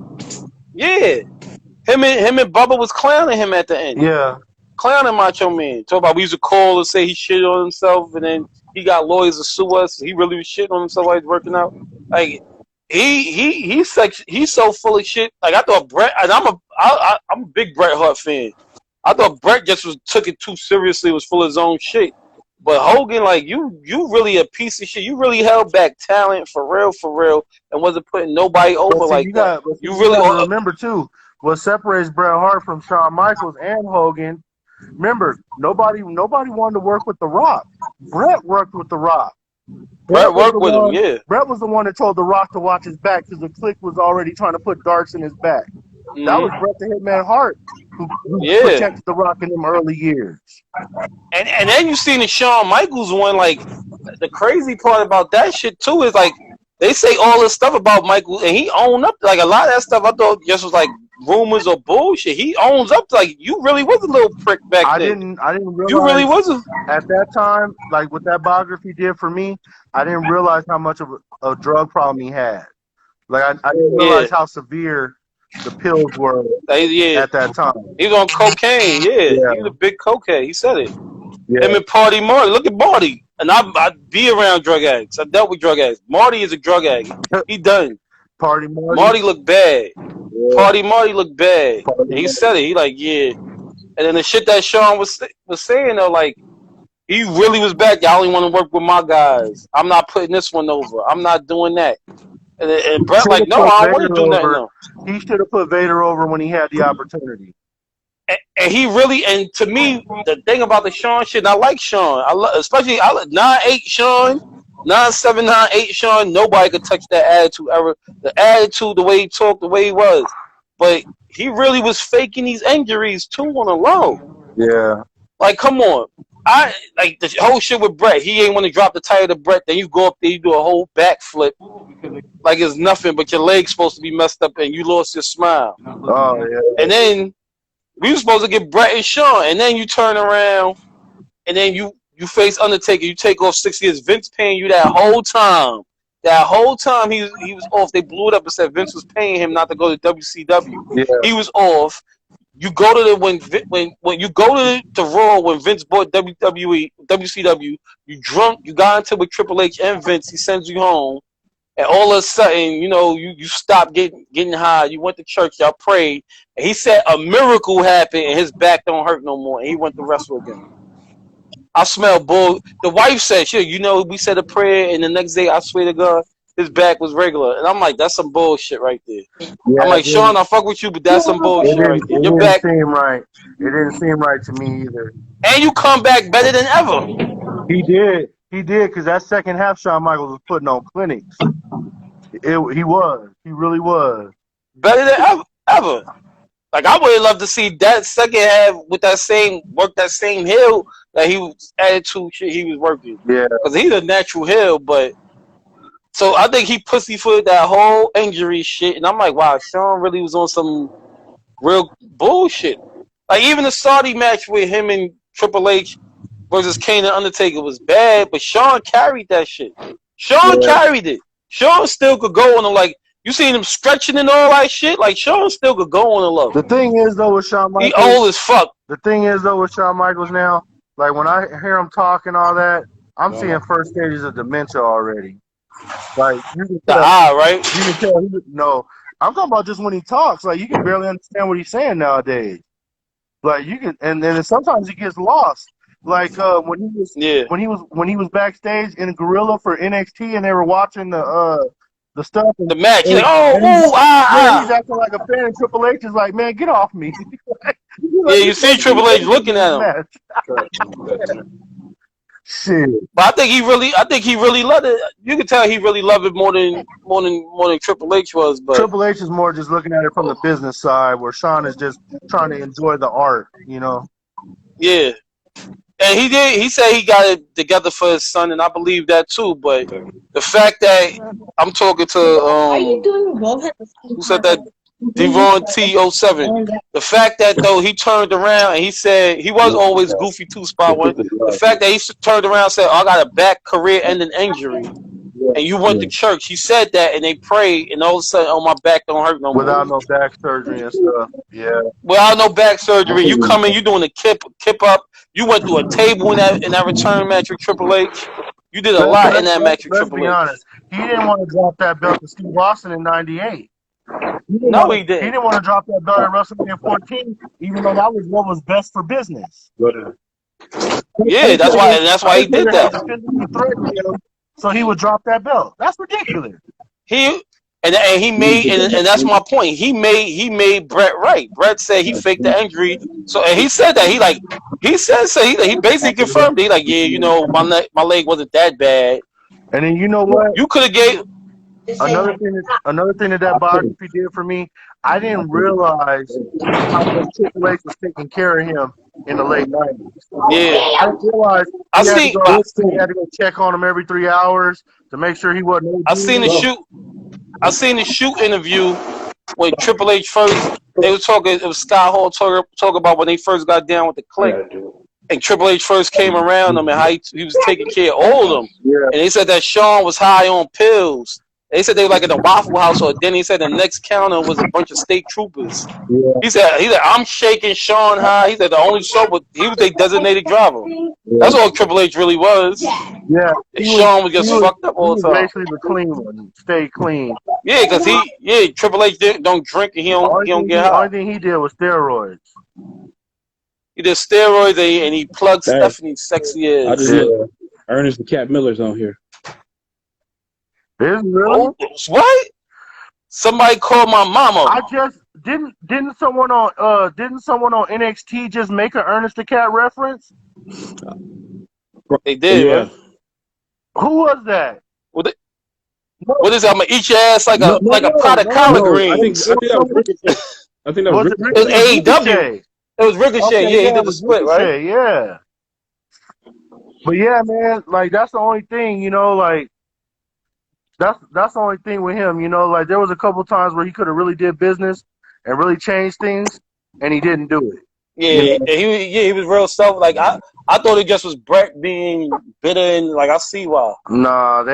Yeah, him and Bubba was clowning him at the end. Yeah, clowning Macho Man. Talk about we used to call and say he shit on himself, and then he got lawyers to sue us. He really was shitting on himself while he's working out. Like he's so full of shit. Like I thought Bret, and I'm a big Bret Hart fan. I thought Bret just took it too seriously. Was full of his own shit. But Hogan, like, you really a piece of shit. You really held back talent for real, and wasn't putting nobody over like that. You really remember, too, what separates Bret Hart from Shawn Michaels and Hogan, remember, nobody wanted to work with The Rock. Bret worked with The Rock. Bret worked with him, yeah. Bret was the one that told The Rock to watch his back because the Clique was already trying to put darts in his back. Mm-hmm. That was Bret the Hitman Hart who protected The Rock in them early years. And then you seen the Shawn Michaels one. Like, the crazy part about that shit too is like they say all this stuff about Michael, and he owned up. Like a lot of that stuff I thought just was like rumors or bullshit. He owns up to, like, you really was a little prick back then. I didn't realize you really wasn't at that time. Like what that biography did for me, I didn't realize how much of a drug problem he had. Like I didn't realize how severe the pills were at that time. He was on cocaine, he was a big cokehead. He said it. Him and Party Marty. Look at Marty. And I be around drug addicts. I dealt with drug addicts. Marty is a drug addict. He done. Party Marty looked bad. Yeah. Party Marty looked bad. And he said it. He like, yeah. And then the shit that Sean was saying, though, like, he really was back. I only want to work with my guys. I'm not putting this one over. I'm not doing that. And Bret like, no, I don't want to do nothing. No. He should have put Vader over when he had the opportunity. And he really, and to me, the thing about the Sean shit, and I like Sean. Especially 9-8 Sean, 9-7, 9-8 Sean. Nobody could touch that attitude ever. The attitude, the way he talked, the way he was. But he really was faking these injuries too on the low. Yeah. Like, come on. I like the whole shit with Bret. He ain't want to drop the title to Bret. Then you go up there, you do a whole backflip, like it's nothing, but your leg's supposed to be messed up, and you lost your smile. Oh yeah. And then we were supposed to get Bret and Shawn, and then you turn around, and then you face Undertaker. You take off 6 years. Vince paying you that whole time. That whole time he was off. They blew it up and said Vince was paying him not to go to WCW. Yeah. He was off. You go to when you go to Raw when Vince bought WCW, you drunk, you got into with Triple H and Vince, he sends you home, and all of a sudden, you know, you stop getting high, you went to church, y'all prayed, and he said a miracle happened and his back don't hurt no more, and he went to wrestle again. I smell bull. The wife said, shit, you know, we said a prayer, and the next day, I swear to God, his back was regular. And I'm like, that's some bullshit right there. Yeah, I'm like, Sean, I fuck with you, but that's some bullshit right there. Your back didn't seem right. It didn't seem right to me either. And you come back better than ever. He did, because that second half Shawn Michaels was putting on clinics. He really was. Better than ever. Like, I would love to see that second half with that same heel that he was attitude shit he was working. Yeah. Because he's a natural heel, but so I think he pussyfooted that whole injury shit, and I'm like, wow, Sean really was on some real bullshit. Like, even the Saudi match with him and Triple H versus Kane and Undertaker was bad, but Sean carried that shit. Sean carried it. Sean still could go on him. Like, You seen him stretching and all that shit? Like, Shawn still could go on and love. The thing is, though, with Shawn Michaels. He old as fuck. The thing is, though, with Shawn Michaels now, like, when I hear him talk and all that, I'm seeing first stages of dementia already. Like, you can tell. Right? You can tell. No, I'm talking about just when he talks. Like, you can barely understand what he's saying nowadays. Like, you can, and then sometimes he gets lost. Like when he was backstage in Gorilla for NXT and they were watching the stuff. The match. He's like, he's acting like a fan. And Triple H is like, man, get off me. You see Triple H looking at him. Shit. But I think he really loved it. You can tell he really loved it more than Triple H was. But Triple H is more just looking at it from the business side, where Shawn is just trying to enjoy the art, you know. Yeah. And he did. He said he got it together for his son, and I believe that too. But the fact that I'm talking to who said that, Devon T07. The fact that though he turned around and he said he was always goofy too, Spot One. The fact that he turned around and said, "I got a back career-ending injury," and you went to church. He said that, and they prayed, and all of a sudden, "Oh, my back don't hurt no more." Without no back surgery and stuff. Yeah. Without no back surgery, you come in, you doing a kip up. You went through a table in that return match with Triple H. You did a lot in that match with Triple H. Let's be honest. He didn't want to drop that belt to Steve Austin in '98. No, he didn't. He didn't want to drop that belt at WrestleMania 14, even though that was what was best for business. Yeah, that's why he did that. So he would drop that belt. That's ridiculous. And that's my point. He made Brett right. Brett said he faked the injury. So and he said that he basically confirmed it. He like, yeah, you know, my leg wasn't that bad. And then you know what? You could have gave another thing that biography did for me. I didn't realize how much Triple H was taking care of him in the late 90s. Yeah, I didn't realize he had to go check on him every 3 hours to make sure he wasn't. I seen the shoot interview when Triple H first. They were talking. It was Scott Hall talking about when they first got down with the Click, and Triple H first came around them and how he was taking care of all of them. Yeah. And they said that Shawn was high on pills. They said they were like at the Waffle House, or then he said the next counter was a bunch of state troopers. Yeah. He said I'm shaking Shawn high. He said the only show, but he was their designated driver. Yeah. That's all Triple H really was. Yeah. Shawn was just fucked up all the time. Basically the clean one, stay clean. Yeah, because Triple H don't drink and he don't get high. The only thing he did was steroids. He did steroids and he plugged Stephanie's sexy ass. I just look. Ernest the Cat Miller's on here. Is really? What? Somebody called my mama. I just didn't someone on NXT just make an Ernest the Cat reference? They did. Yeah. Who was that? What is that? I'm gonna eat your ass like a pot of collard greens. I think that was Ricochet. I think that was Ricochet. It was AEW. It was Ricochet. Okay, yeah, he did the split, right? Yeah. But yeah, man, like that's the only thing, you know, like that's the only thing with him, you know, like there was a couple times where he could have really did business and really changed things, and he didn't do it. Yeah, he was real self. Like I thought it just was Brett being bitter, and like I see why. Nah,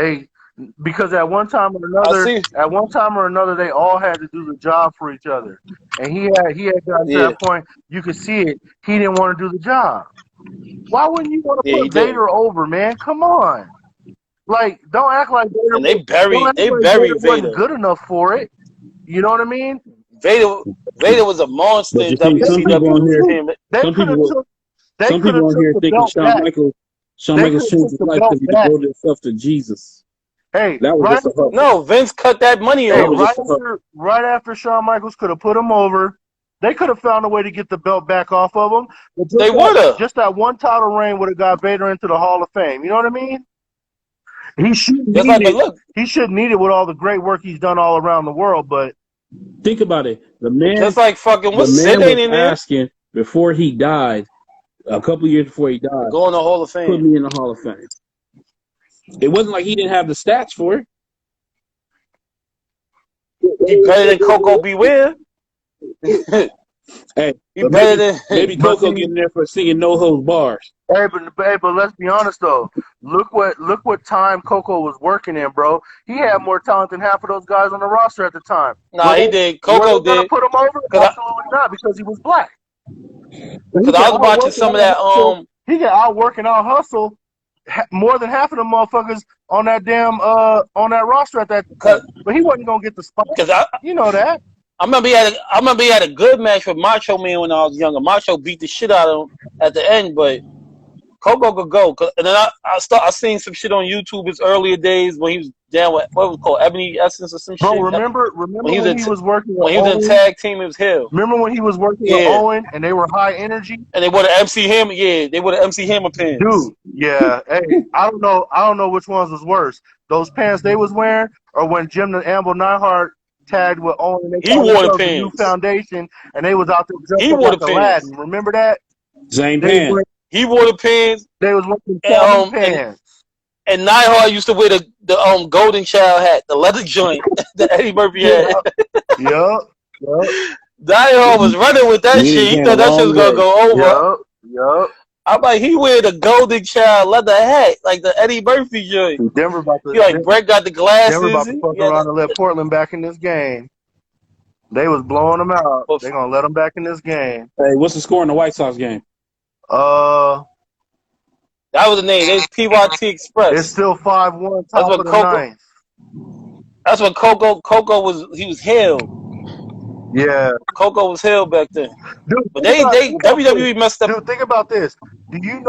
because at one time or another, they all had to do the job for each other, and he had gotten to that point. You could see it. He didn't want to do the job. Why wouldn't you want to put Vader over, man? Come on. Like, don't act like Vader. And they buried Vader. Wasn't good enough for it. You know what I mean? Vader was a monster in WCW. Some people on here thinking Shawn Michaels changed his life because he devoted himself to Jesus. Hey, that was no, Vince cut that money over. Right after Shawn Michaels could have put him over, they could have found a way to get the belt back off of him. They would have. Just that one title reign would have got Vader into the Hall of Fame. You know what I mean? He shouldn't need it with all the great work he's done all around the world, but think about it. The man just like fucking was asking before he died, a couple years before he died, go in the Hall of Fame. Put me in the Hall of Fame. It wasn't like he didn't have the stats for it. He better than Coco Beware. Hey, He better maybe than Coco getting there for singing No Holds Bars. Hey, but let's be honest though. Look what time Coco was working in, bro. He had more talent than half of those guys on the roster at the time. Nah, he did. Were Coco they gonna did. put him over? Absolutely not, because he was black. Because I was watching some of that. He can outwork and out hustle more than half of them motherfuckers on that damn on that roster at that time. But he wasn't gonna get the spot. You know that. I remember he had a good match with Macho Man when I was younger. Macho beat the shit out of him at the end, but Coco could go. And then I seen some shit on YouTube his earlier days when he was down with what was it called Ebony Essence or some shit. Remember when he was working when he was in tag team, it was Hill. Remember when he was working with Owen and they were high energy? And they wore the MC Hammer, they wore the MC Hammer pants. Dude, yeah. Hey, I don't know which ones was worse. Those pants they was wearing, or when Jim the Amble Neidhart tagged with Owen and they he wore the pants. New Foundation and they was out there dressed he up wore like the Aladdin. Remember that? Same pants. He wore the pants. They was wearing pants. And Neidhart used to wear the Golden Child hat, the leather joint that Eddie Murphy had. Yup. Neidhart was running with that shit. He thought that shit was gonna go over. Yup. I'm like, he wear the Golden Child leather hat, like the Eddie Murphy joint. Denver about to, Brett got the glasses. Denver about to fuck around and let Portland back in this game. They was blowing them out. They're gonna let them back in this game. Hey, what's the score in the White Sox game? That was the name. It was PYT Express. It's still 5-1. Top of the ninth. That's when Coco was held. Yeah. Coco was held back then. Dude, but WWE messed up. Dude, think about this. Do you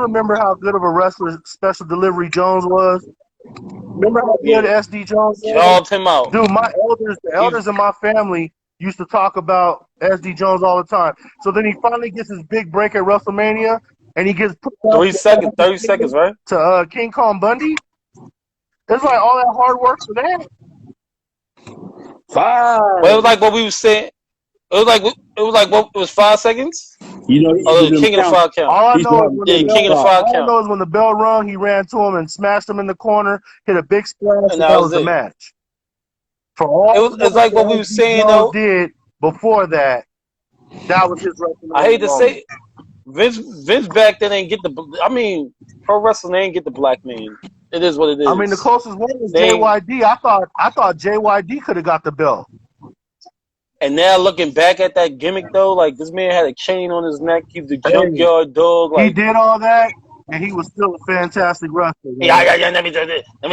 remember how good of a wrestler Special Delivery Jones was? Remember how good SD Jones was? Called him out. Dude, the elders in my family used to talk about SD Jones all the time. So then he finally gets his big break at WrestleMania, and he gets put 30 seconds, right? To King Kong Bundy. It's like all that hard work for that. 5. Well, it was like what we were saying. It was 5 seconds. You know, the King of the 5 count. All I know is when the bell rung, he ran to him and smashed him in the corner, hit a big splash, and that was the match. For all it's like what we were saying though. Did before that was his WrestleMania. I hate to say it. Vince back then ain't get pro wrestling ain't get the black man. It is what it is. I mean, the closest one was JYD. I thought JYD could have got the belt. And now looking back at that gimmick though, like this man had a chain on his neck. He was a junkyard dog. Like, he did all that, and he was still a fantastic wrestler. Yeah. Let me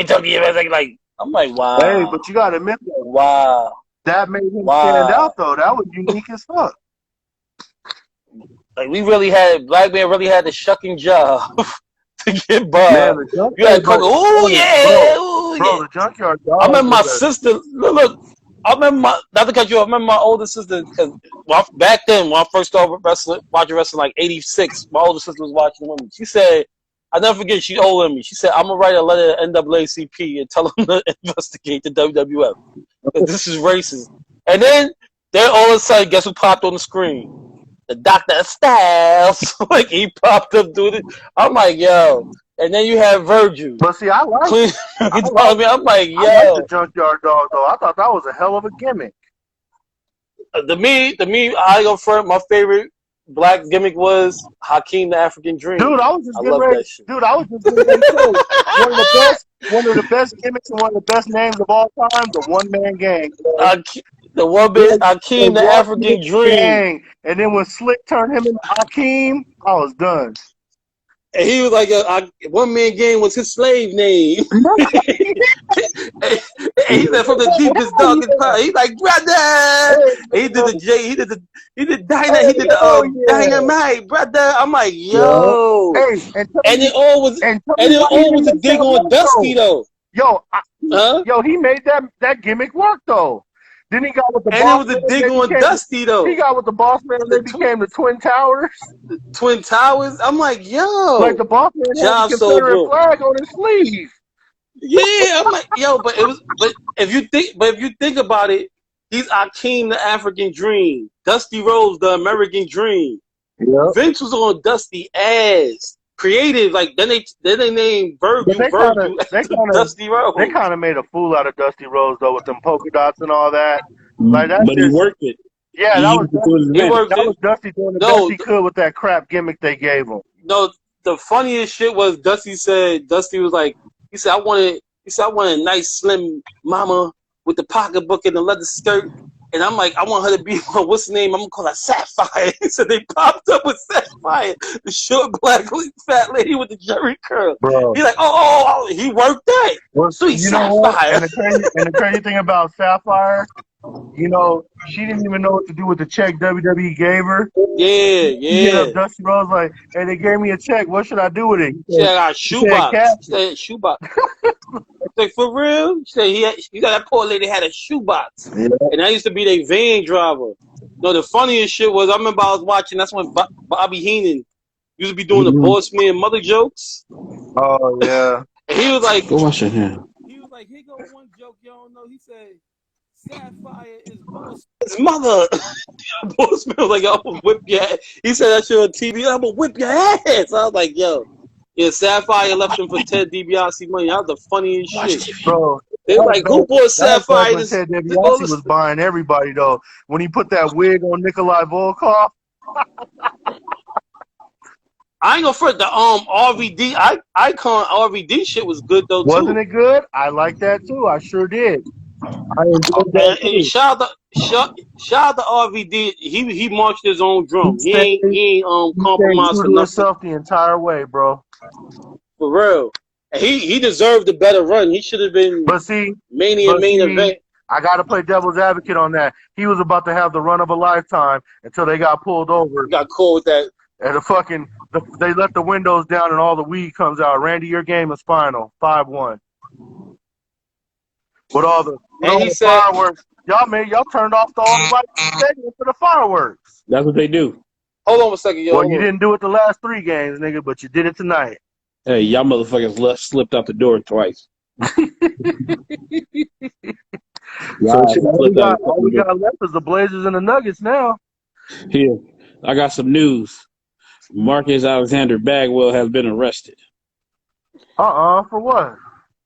talk to you. Like I'm like, wow. Hey, but you gotta admit that. Wow. That made him stand out though. That was unique as fuck. Like black man really had the shucking job to get by. Man, you had Coco. Ooh yeah, bro, the junkyard dog. I remember my sister. Look. I remember not to cut you off. I remember my older sister because back then when I first started watching wrestling, like '86, my older sister was watching women. She said, "I never forget." She's older than me. She said, "I'm gonna write a letter to NAACP and tell them to investigate the WWF because this is racist." And then all of a sudden, guess who popped on the screen? The Dr. Styles. Like he popped up doing it. I'm like, yo. And then you have Virgil. But see, I like it. I'm like, yo. I like the junkyard dog though. I thought that was a hell of a gimmick. To me, I go for my favorite black gimmick was Hakeem the African Dream. Dude, I was just getting ready to say one of the best gimmicks and one of the best names of all time, the One Man Gang. The one bit Hakeem the African Dream. Gang. And then when Slick turned him into Hakeem, I was done. And he was like, One Man Gang was his slave name. And he said from the deepest, darkest part. He's like, brother. And he did the J. He did the dynamite, brother. I'm like, yo. Hey, and it all was a dig on Dusty though. Yo, he made that gimmick work though. Then he got with the boss. And it was a dig on Dusty though. He got with the boss man and they became the Twin Towers. Twin Towers? I'm like, yo. Like the boss man had the Confederate flag on his sleeve. Yeah, I'm like, yo, but if you think about it, he's Hakeem the African Dream. Dusty Rhodes the American Dream. Yep. Vince was on Dusty ass. Creative, like then they named Virgil Dusty Rhodes. They kind of made a fool out of Dusty Rhodes though with them polka dots and all that. Like that. But he worked it. Yeah, He used it to his He advantage. worked that it. was Dusty doing the No, best he could with that crap gimmick they gave him. no. The funniest shit was Dusty was like, he said, I wanted a nice slim mama with the pocketbook and the leather skirt. And I'm like, I want her to be, what's the name? I'm going to call her Sapphire. So they popped up with Sapphire, the short black fat lady with the jerry curl. Bro. He's like, oh, he worked that. Well, Sweet you know what? Sapphire. And the crazy thing about Sapphire, you know, she didn't even know what to do with the check WWE gave her. She hit up Yeah. Dusty Rose like, hey, they gave me a check. What should I do with it? She said, I got a shoebox. cash She said, shoebox. Like, for real? She said, you got that poor lady had a shoebox. Yeah. And I used to be their van driver. No, the funniest shit was, I remember I was watching, that's when Bobby Heenan used to be doing the boss man mother jokes. Oh, yeah. And he was like, Go wash your hands. He was like, here go one joke y'all don't know. He said, Sapphire is boss his mother. Boss man was like, yo, I'm gonna whip your ass. He said that shit on TV, I'm gonna whip your ass. I was like, yo. Yeah, Sapphire left him for Ted DiBiase money. That was the funniest shit. Bro, they were like, who bought Sapphire? When Ted DiBiase was buying everybody, though. When he put that wig on Nikolai Volkov. I ain't gonna front the RVD Icon RVD shit was good though too. Wasn't it good? I like that too. I sure did. I enjoyed that too. And shout out to RVD. He marched his own drum. He ain't compromised for nothing. himself the entire way, bro. For real. And he deserved a better run. He should have been main event. I got to play devil's advocate on that. He was about to have the run of a lifetime until they got pulled over. Got caught with that. And they let the windows down and all the weed comes out. Randy, your game is final. 5-1. With all the fireworks. Y'all turned off all the lights for the fireworks. That's what they do. Hold on a second, yo. Well, you didn't do it the last 3 games, nigga, but you did it tonight. Hey, y'all motherfuckers slipped out the door twice. All we got left is the Blazers and the Nuggets now. Here, I got some news. Marcus Alexander Bagwell has been arrested. For what?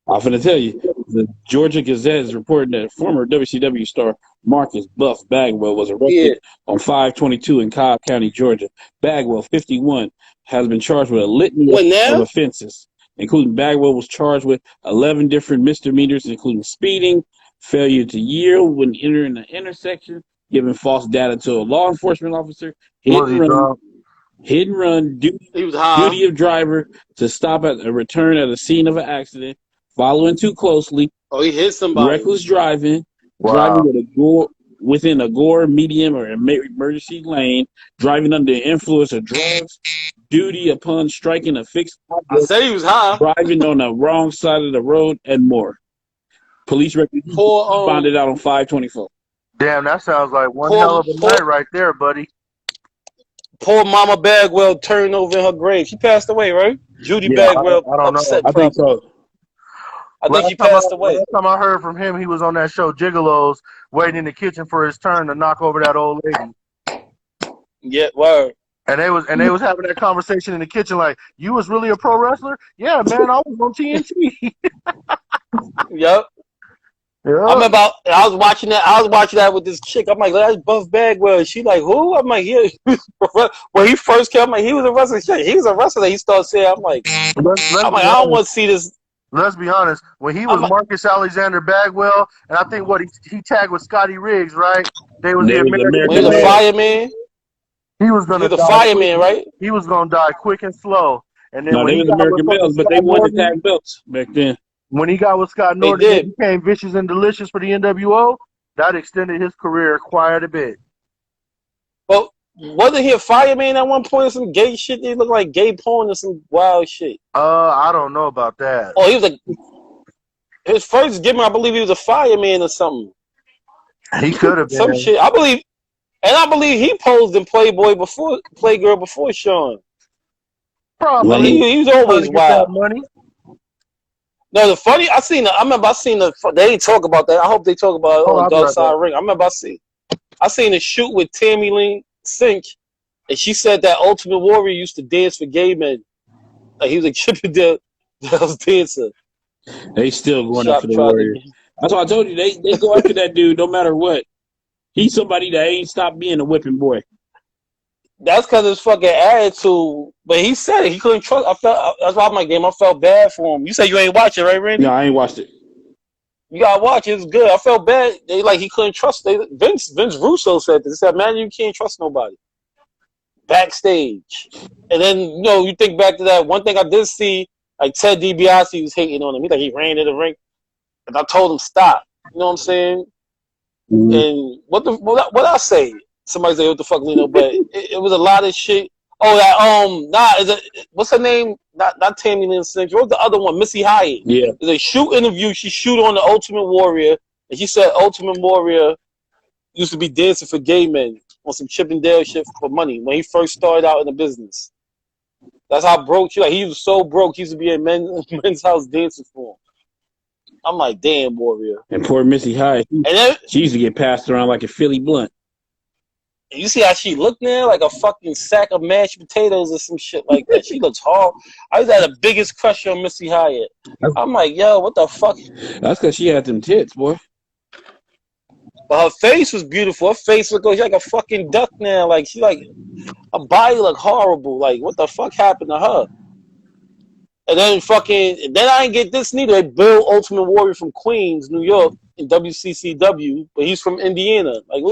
I'm finna tell you. The Georgia Gazette is reporting that former WCW star Marcus Buff Bagwell was arrested on 5/22 in Cobb County, Georgia. Bagwell, 51, has been charged with a litany of offenses, including Bagwell was charged with 11 different misdemeanors, including speeding, failure to yield when entering an intersection, giving false data to a law enforcement officer, hit and run, duty of driver to stop at a return at a scene of an accident, following too closely. Oh, he hit somebody. Reckless driving, driving within a gore, medium, or emergency lane, driving under the influence of drugs, duty upon striking a fixed object, I said he was high, driving on the wrong side of the road, and more. Police responded out on 5/24. Damn, that sounds like one hell of a night right there, buddy. Poor Mama Bagwell turned over in her grave. She passed away, right? Judy Bagwell. I don't know. I think so. I think she passed away. Last time I heard from him, he was on that show Gigolos, waiting in the kitchen for his turn to knock over that old lady. Yeah, word. And they was having that conversation in the kitchen, like, you was really a pro wrestler? Yeah, man, I was on TNT. Yep. Yeah. I remember I was watching that with this chick. I'm like, that's Buff Bagwell. She like, who? I'm like, yeah. When he first came, I'm like, he was a wrestler. He was a wrestler. He started saying, I'm like, I don't want to see this. Let's be honest. When he was Marcus Alexander Bagwell, and I think he tagged with Scotty Riggs, right? They was the American. He was a fireman. He was gonna. He was a fireman, right? He was gonna die quick and slow. And then they was American belts, but they won the tag belts back then. When he got with Scott Norton, he became vicious and delicious for the NWO. That extended his career quite a bit. Well, wasn't he a fireman at one point or some gay shit? He looked like gay porn or some wild shit. I don't know about that. Oh, he was his first gimmick, I believe he was a fireman or something. He could have been. Some shit. I believe he posed in Playgirl before Sean. Probably. He was always wild. Money. No, the funny, I seen the, they didn't talk about that. I hope they talk about it on Dark Side Ring. I remember I seen a shoot with Tammy Lynn Cinch, and she said that Ultimate Warrior used to dance for gay men. Like he was a Chippendale dancer. They still going after the Warrior. That's why I told you, they go after that dude no matter what. He's somebody that ain't stopped being a whipping boy. That's because his fucking attitude. But he said it. He couldn't trust. That's why I'm like, damn, I felt bad for him. You said you ain't watch it, right, Randy? No, I ain't watched it. You gotta watch it. It's good. I felt bad. He couldn't trust. Vince Russo said this. He said, man, you can't trust nobody. Backstage. And then, you think back to that one thing I did see, like Ted DiBiase was hating on him. He ran to the ring. And I told him, stop. You know what I'm saying? Mm-hmm. And what I say? Somebody say, what the fuck, Lino? But it was a lot of shit. Oh, that, what's her name? Not Tammy Lynn Sings. What was the other one? Missy Hyatt. Yeah. There's a shoot interview. She shoot on the Ultimate Warrior. And she said Ultimate Warrior used to be dancing for gay men on some Chip and Dale shit for money when he first started out in the business. That's how broke he was so broke he used to be at men's house dancing for him. I'm like, damn, Warrior. And poor Missy Hyatt, she used to get passed around like a Philly blunt. And you see how she looked now, like a fucking sack of mashed potatoes or some shit like that. She looks hard. I was at the biggest crush on Missy Hyatt. I'm like, yo, what the fuck? That's because she had them tits, boy. But her face was beautiful. Her face looked like a fucking duck now. Like her body looked horrible. Like, what the fuck happened to her? And then I didn't get this neither. They built Ultimate Warrior from Queens, New York, in WCCW, but he's from Indiana. Like,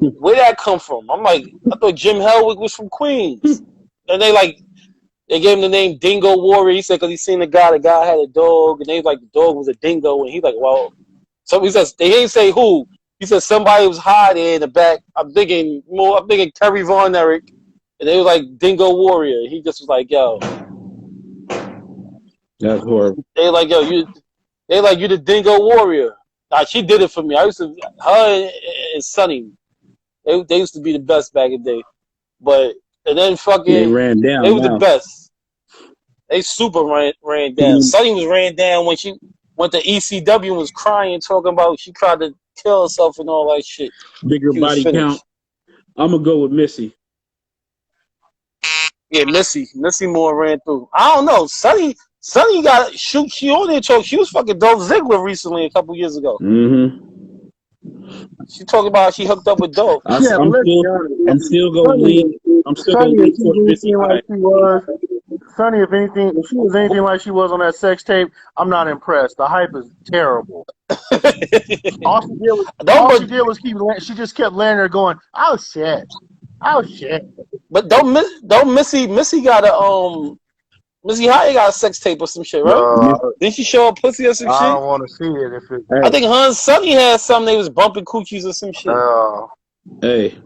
where'd that come from? I'm like, I thought Jim Hellwig was from Queens. And they gave him the name Dingo Warrior. He said, because he seen the guy had a dog, and they like, the dog was a dingo, and he's like, well, so he says, they ain't say who. He said somebody was hiding in the back. I'm thinking Kerry Von Erich, and they was like Dingo Warrior. He just was like, yo. That's horrible. They like, yo, you the Dingo Warrior. Nah, she did it for me. Her and Sonny, they used to be the best back in the day. But, and then they ran down. They was the best. They super ran down. Mm-hmm. Sonny was ran down when she went to ECW and was crying, talking about she tried to kill herself and all that shit. Bigger body count. I'm going to go with Missy. Yeah, Missy more ran through. I don't know. Sonny got shoot. She on there talk. She was fucking Dolph Ziggler recently a couple years ago. Mm-hmm. She talking about she hooked up with Dolph. I'm still going to lean. I'm still going to lean towards Missy. Sonny, if she was anything like she was on that sex tape, I'm not impressed. The hype is terrible. all she did was she just kept laying there going, oh shit. But don't Missy got a Missy Hyatt got a sex tape or some shit, right? Didn't she show a pussy or some shit? I don't want to see it. I think her and Sonny had something. They was bumping coochies or some shit. Hey,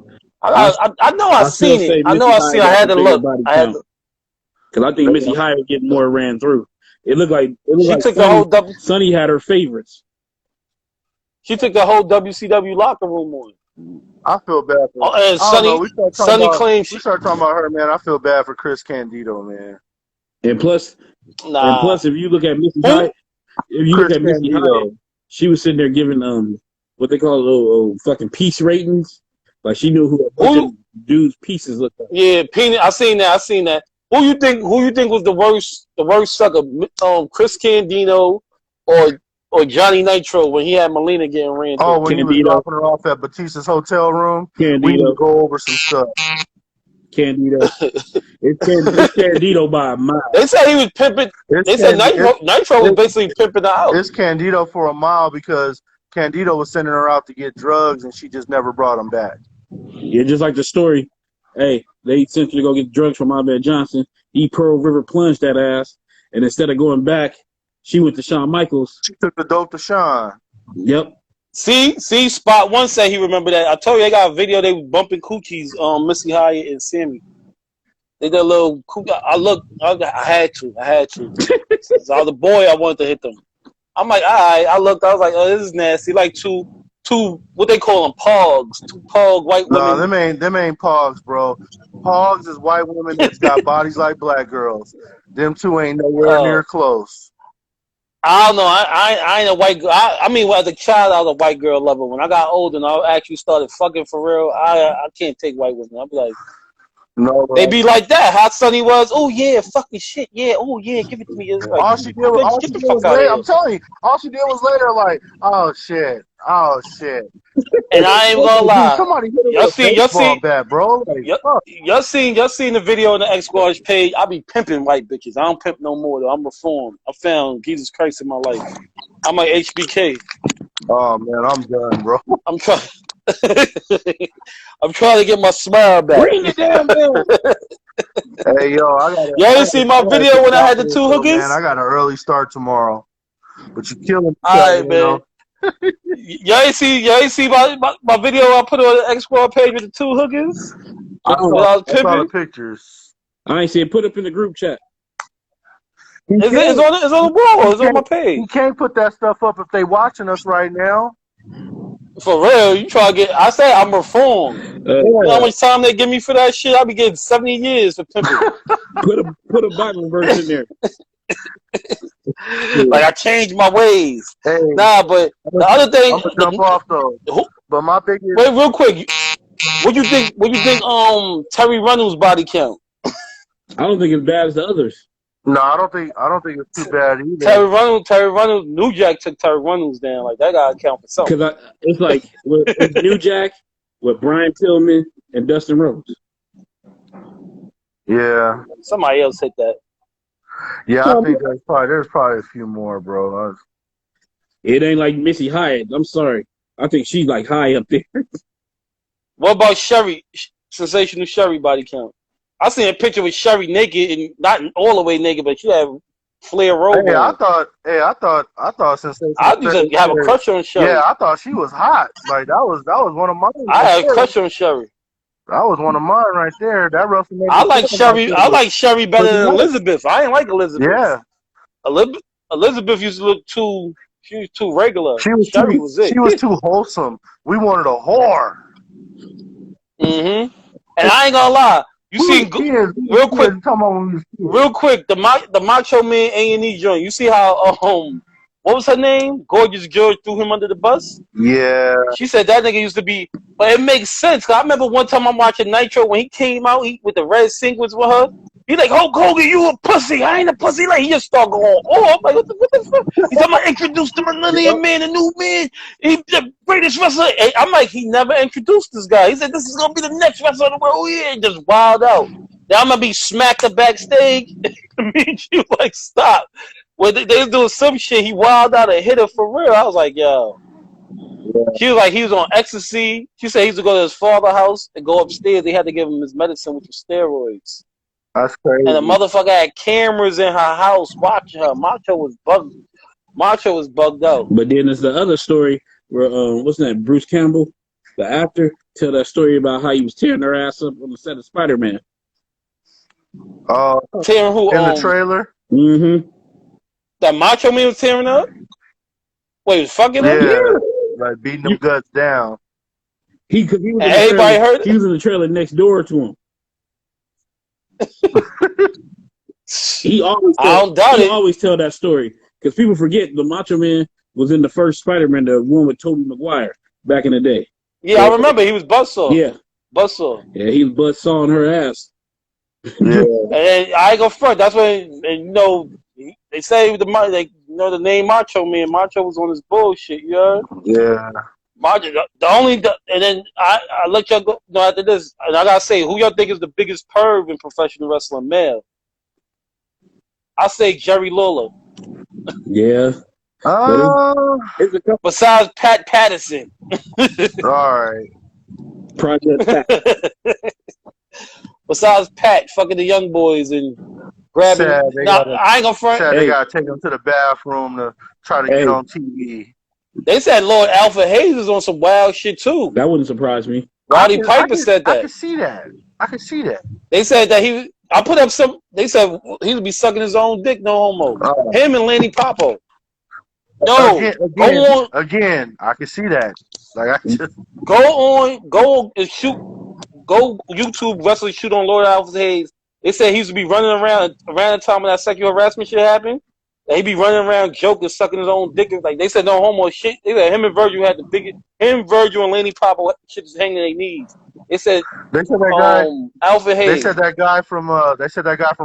I know I seen it. I know I seen. I had to look. Because I think Missy Hyatt getting more ran through. It looked like Sonny had her favorites. She took the whole WCW locker room on. I feel bad for her. And Sonny claims we start talking about her, man. I feel bad for Chris Candido, man. And plus, if you look at Missy Hyatt, she was sitting there giving what they call fucking piece ratings. Like she knew who a bunch of dudes' pieces looked like. Yeah, I seen that. Who you think was the worst sucker? Chris Candido or Johnny Nitro when he had Melina getting ran through? Oh, when he was dropping her off at Batista's hotel room? Candido. We need to go over some stuff. Candido. It's Candido by a mile. They said he was pimping. They said Nitro was basically pimping her out. It's Candido for a mile because Candido was sending her out to get drugs and she just never brought him back. Yeah, just like the story. Hey, they sent you to go get drugs from Ahmed Johnson. He Pearl River plunged that ass. And instead of going back, she went to Shawn Michaels. She took the dope to Shawn. Yep. See, Spot One said he remembered that. I told you they got a video. They was bumping coochies on Missy Hyatt and Sammy. They did a little coochie. I had to. As I was a boy, I wanted to hit them. I'm like, all right. I looked. I was like, oh, this is nasty. Like two, what they call them, pogs. Two pog white women. No, them ain't pogs, bro. Pogs is white women that's got bodies like black girls. Them two ain't nowhere near close. I don't know. I ain't a white girl. I mean, as a child, I was a white girl lover. When I got older and I actually started fucking for real, I can't take white women. I'll be like, no, they be like that. How Sonny was. Oh yeah, fucking shit. Yeah. Oh yeah, give it to me. Like, all she did was later. I'm telling you, all she did was later. Like, oh shit. Oh shit! And I ain't gonna lie. Somebody hit Y'all see, bat, bro. Like, y'all seen the video on the X Squad's page. I be pimping white bitches. I don't pimp no more though. I'm reformed. I found Jesus Christ in my life. I'm like HBK. oh man, I'm done, bro. I'm trying. I'm trying to get my smile back. Bring it down, Bill. Hey yo, I got. Y'all didn't see my video when I had the two hookers? Man, I got an early start tomorrow. But you killing me. All right, man. Y'all ain't see my video I put on the X Squad page with the two hookers? I saw the pictures. I ain't see it. Put up in the group chat. It's on the wall. It's on my page. You can't put that stuff up if they watching us right now. For real, you try to get. I say I'm reformed. You know how much time they give me for that shit? I be getting 70 years for pimping. put a Bible verse in there. Like I changed my ways. Hey, nah, but the other thing. I'm gonna jump off though. But my biggest. Wait, real quick. What you think? Terry Reynolds' body count? I don't think it's bad as the others. No, I don't think it's too bad either. Terry Reynolds, New Jack took Terry Reynolds down. Like that gotta count for something. Because it's like with New Jack, with Brian Pillman and Dustin Rhodes. Yeah. Somebody else hit that. Yeah, I think there's probably a few more, bro. It ain't like Missy Hyatt. I'm sorry. I think she's like high up there. What about Sherry? Sensational Sherry body count. I seen a picture with Sherry naked and not all the way naked, but she had flare robe. Hey, I thought Sensational. I used to have a crush on Sherry. Yeah, I thought she was hot. Like that was one of mine. I had a crush on Sherry. That was one of mine right there. That WrestleMania. I like Sherry. I like Sherry better than Elizabeth. I ain't like Elizabeth. Yeah. Elizabeth used to look too. She was too regular. Sherry was it. She was too wholesome. We wanted a whore. Mm-hmm. And I ain't gonna lie. You see, real quick, the Macho Man A&E joint. You see how what was her name? Gorgeous George threw him under the bus. Yeah. She said that nigga used to be, but it makes sense. Cause I remember one time I'm watching Nitro when he came out with the red sequins with her. He like, Hulk Hogan, you a pussy. I ain't a pussy. Like he just start going, I'm like, what the fuck? He's talking about introduce the Millennium Man, a new man. He's the greatest wrestler. And I'm like, he never introduced this guy. He said this is gonna be the next wrestler in the world. Oh yeah, just wild out. Now I'm gonna be smacked up backstage. Me and you like stop. Well, they was doing some shit. He wild out and hit her for real. I was like, yo. Yeah. She was like, he was on ecstasy. She said he used to go to his father's house and go upstairs. They had to give him his medicine with the steroids. That's crazy. And the motherfucker had cameras in her house watching her. Macho was bugged out. But then there's the other story where what's that? Bruce Campbell, the actor, tell that story about how he was tearing her ass up on the set of Spider-Man. Tearing who? In the trailer. Mm-hmm. That Macho Man was tearing up. Wait, he was fucking her? Yeah, like beating them guts down. He was in everybody heard it? He was in the trailer next door to him. He always tell that story because people forget the Macho Man was in the first Spider-Man, the one with Tobey Maguire back in the day. Yeah, I remember he was buzzsaw. Yeah, buzzsaw. Yeah, he was buzzsawing her ass. Yeah, and I go front. That's when they say the name Macho Man. Macho was on his bullshit. You know? Yeah. Macho. And then I let y'all go. No, after this, and I gotta say, who y'all think is the biggest perv in professional wrestling male? I say Jerry Lawler. Yeah. Besides Pat Patterson. All right. Project Pat. Besides Pat, fucking the young boys and grabbing. I ain't gonna front. They gotta take them to the bathroom to try to get on TV. They said Lord Alfred Hayes is on some wild shit too. That wouldn't surprise me. Roddy Piper said that. I can see that. They said that I put up some. They said he would be sucking his own dick. No homo. Him and Lanny Poffo. No, again. I can see that. Like I just go and shoot. Go YouTube wrestling shoot on Lord Alfred Hayes. They said he used to be running around the time when that sexual harassment shit happened. That he be running around joking, sucking his own dick. Like they said, no homo shit. They said him and Virgil had the biggest. Him, Virgil, and Lanny Poffo shit is hanging their knees. They said that guy, Alfred Hayes. They said that guy from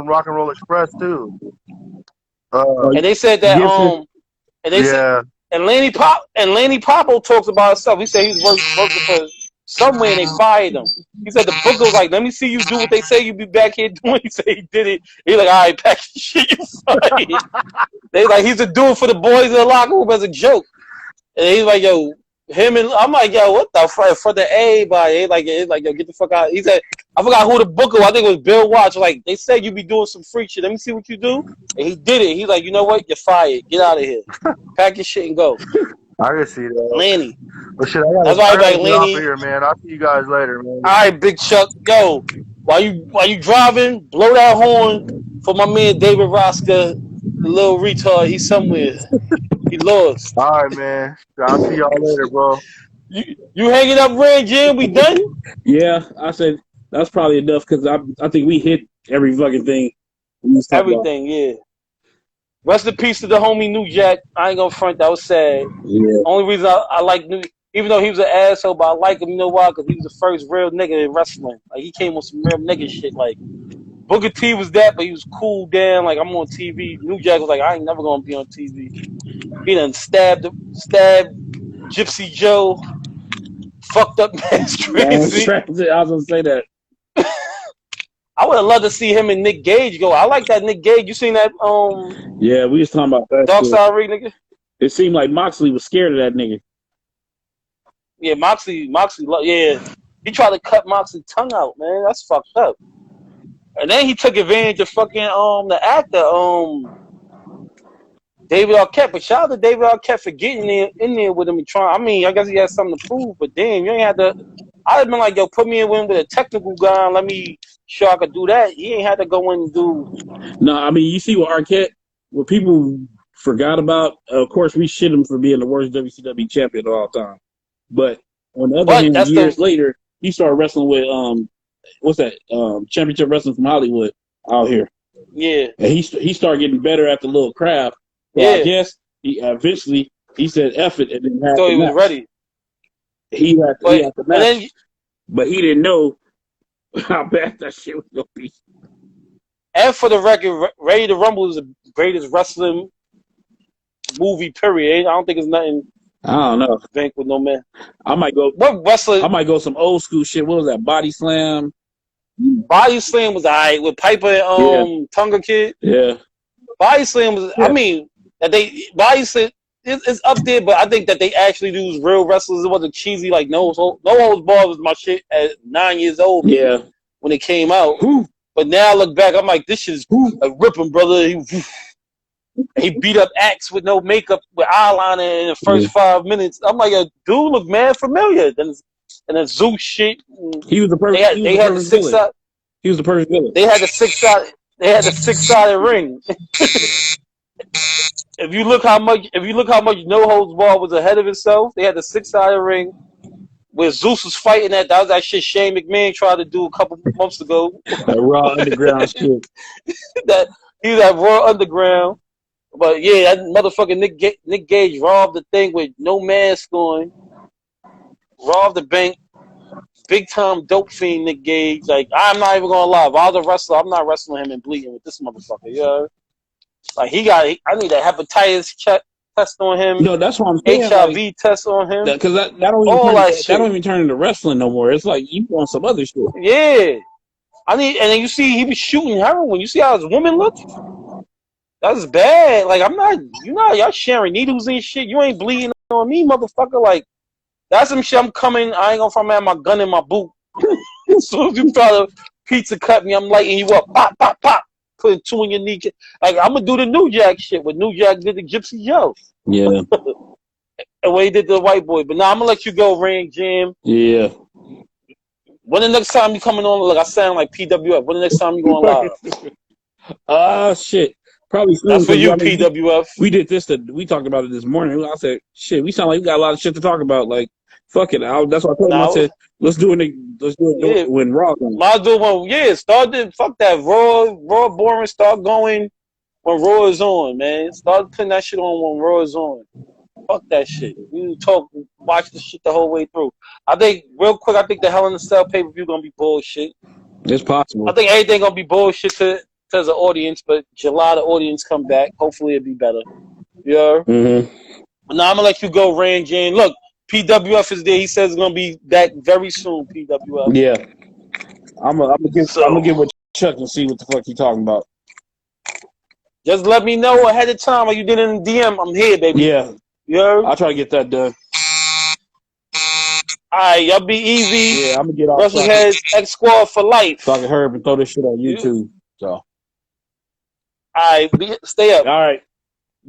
Rock and Roll Express too. And they said that And Lanny Popo talks about himself. He said he was working for somewhere and they fired him. He said the booker was like, "Let me see you do what they say you be back here doing." He said he did it. He like, "All right, pack your shit, you fired." They like he's to do it for the boys in the locker room as a joke. And he's like, "Yo, him and I'm like, yo, what the fuck for the everybody?" He's like, yo, get the fuck out. He said, I forgot who the booker was. I think it was Bill Watts. Like they said you be doing some freak shit. Let me see what you do. And he did it. He's like, you know what? You're fired. Get out of here. Pack your shit and go. I can see that. Lanny. But shit, I That's why gotta everybody get off Lanny. of here, man. I'll see you guys later, man. All right, Big Chuck. Yo, while you driving, blow that horn for my man David Rosca, the little retard. He's somewhere. He lost. All right, man. I'll see y'all later, bro. You hanging up, Red Jim? We done? Yeah, I said that's probably enough because I think we hit every fucking thing. Everything, yeah. Rest in peace to the homie New Jack. I ain't gonna front. That was sad. Yeah. Only reason I like New, even though he was an asshole, but I like him. You know why? Because he was the first real nigga in wrestling. Like he came with some real nigga shit. Like Booker T was that, but he was cool down. Like I'm on TV. New Jack was like, I ain't never gonna be on TV. He done stabbed Gypsy Joe. Fucked up Max Tracy. I was gonna say that. I would have loved to see him and Nick Gage go. I like that Nick Gage. You seen that? Yeah, we was talking about that. Dark Side Rig nigga. It seemed like Moxley was scared of that nigga. Yeah, Moxley. Yeah, he tried to cut Moxley's tongue out, man. That's fucked up. And then he took advantage of fucking the actor David Arquette. But shout out to David Arquette for getting in there with him and trying. I mean, I guess he had something to prove. But damn, you ain't had to. I'd have been like, yo, put me in with a technical guy and let me show I could do that. He ain't had to go in and do. No, I mean, you see what Arquette, what people forgot about, of course, we shit him for being the worst WCW champion of all time. But on the other hand, years later, he started wrestling with, what's that, Championship Wrestling from Hollywood out here. Yeah. And he started getting better at the little craft. So yeah. I guess he eventually, he said, F it, and then had so he was ready. He had the match, but he didn't know how bad that shit was gonna be. And for the record, Ready to Rumble is the greatest wrestling movie. Period. I don't think it's nothing. I don't know. Bank with no man. I might go. What wrestling? I might go some old school shit. What was that? Body Slam. Body Slam was alright with Piper and Tonga Kid. Yeah. Body Slam was. Yeah. I mean, that Body Slam. It's up there, but I think that they actually use real wrestlers. It wasn't cheesy like No Holds Barred was my shit at 9 years old. Yeah, when it came out. But now I look back, I'm like, this shit is like ripping, brother. He beat up Axe with no makeup, with eyeliner in the first 5 minutes. I'm like, dude, look mad familiar. And then Zeus shit. He was the perfect. They had the six side. He was the perfect villain. They had the six-sided ring. If you look how much No Holds Barred was ahead of itself, they had the six-sided ring where Zeus was fighting that. That was that shit Shane McMahon tried to do a couple months ago. That Raw Underground shit. That he was at Raw Underground. But yeah, that motherfucking Nick Gage robbed the thing with no mask on. Robbed the bank. Big time dope fiend Nick Gage. Like, I'm not even gonna lie. If I was a wrestler, I'm not wrestling him and bleeding with this motherfucker. You know? Like I need a hepatitis test on him. No, that's what I'm saying. HIV test on him. Because that don't even turn into wrestling no more. It's like you want some other shit. Yeah, and then you see he was shooting heroin. You see how his woman looked? That's bad. Like y'all sharing needles and shit. You ain't bleeding on me, motherfucker. Like that's some shit. I'm coming. I ain't gonna find my gun in my boot. So if you try to pizza cut me, I'm lighting you up. Pop, pop, pop. Putting two in your knee. Like, I'm going to do the New Jack shit. What New Jack did to Gypsy Joe. Yeah. And what he did to the white boy. But now I'm going to let you go, Ring Jim. Yeah. When the next time you coming on? Look, I sound like PWF. When the next time you going live? Shit. Probably soon. That's for you, PWF. We did this. We talked about it this morning. I said, shit, we sound like we got a lot of shit to talk about. Like, fuck it. That's what I told him. I said, let's do it when Raw comes. Might do one. Yeah, fuck that. Raw boring. Start going when Raw is on, man. Start putting that shit on when Raw is on. Fuck that shit. We watch the shit the whole way through. I think, real quick, the Hell in a Cell pay-per-view gonna be bullshit. It's possible. I think everything gonna be bullshit to as an audience, but July the audience come back. Hopefully it'll be better. Yeah. Mm-hmm. No, I'm gonna let you go, Rand Jane. Look, PWF is there. He says it's gonna be back very soon. PWF. Yeah, I'm gonna So get with Chuck and see what the fuck he talking about. just let me know ahead of time, like you did in the DM. I'm here, baby. Yeah, Yeah. I'll try to get that done. All right, y'all be easy. Yeah, I'm gonna get off Wrestleheads X Squad for life. so I can hurry up and throw this shit on YouTube. So, All right, stay up. all right,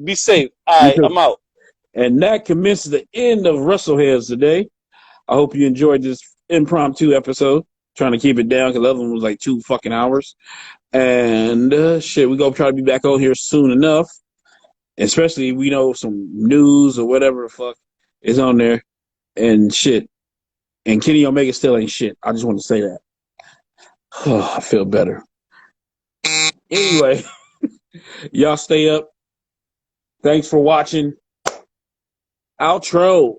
Be safe. All you right, too. I'm out. And that commences the end of Wrestleheads today. I hope you enjoyed this impromptu episode. Trying to keep it down because the other one was like 2 fucking hours. And shit, we gonna try to be back on here soon enough. Especially if we know some news or whatever the fuck is on there and shit. And Kenny Omega still ain't shit. I just want to say that. I feel better. Anyway, y'all stay up. Thanks for watching. Outro.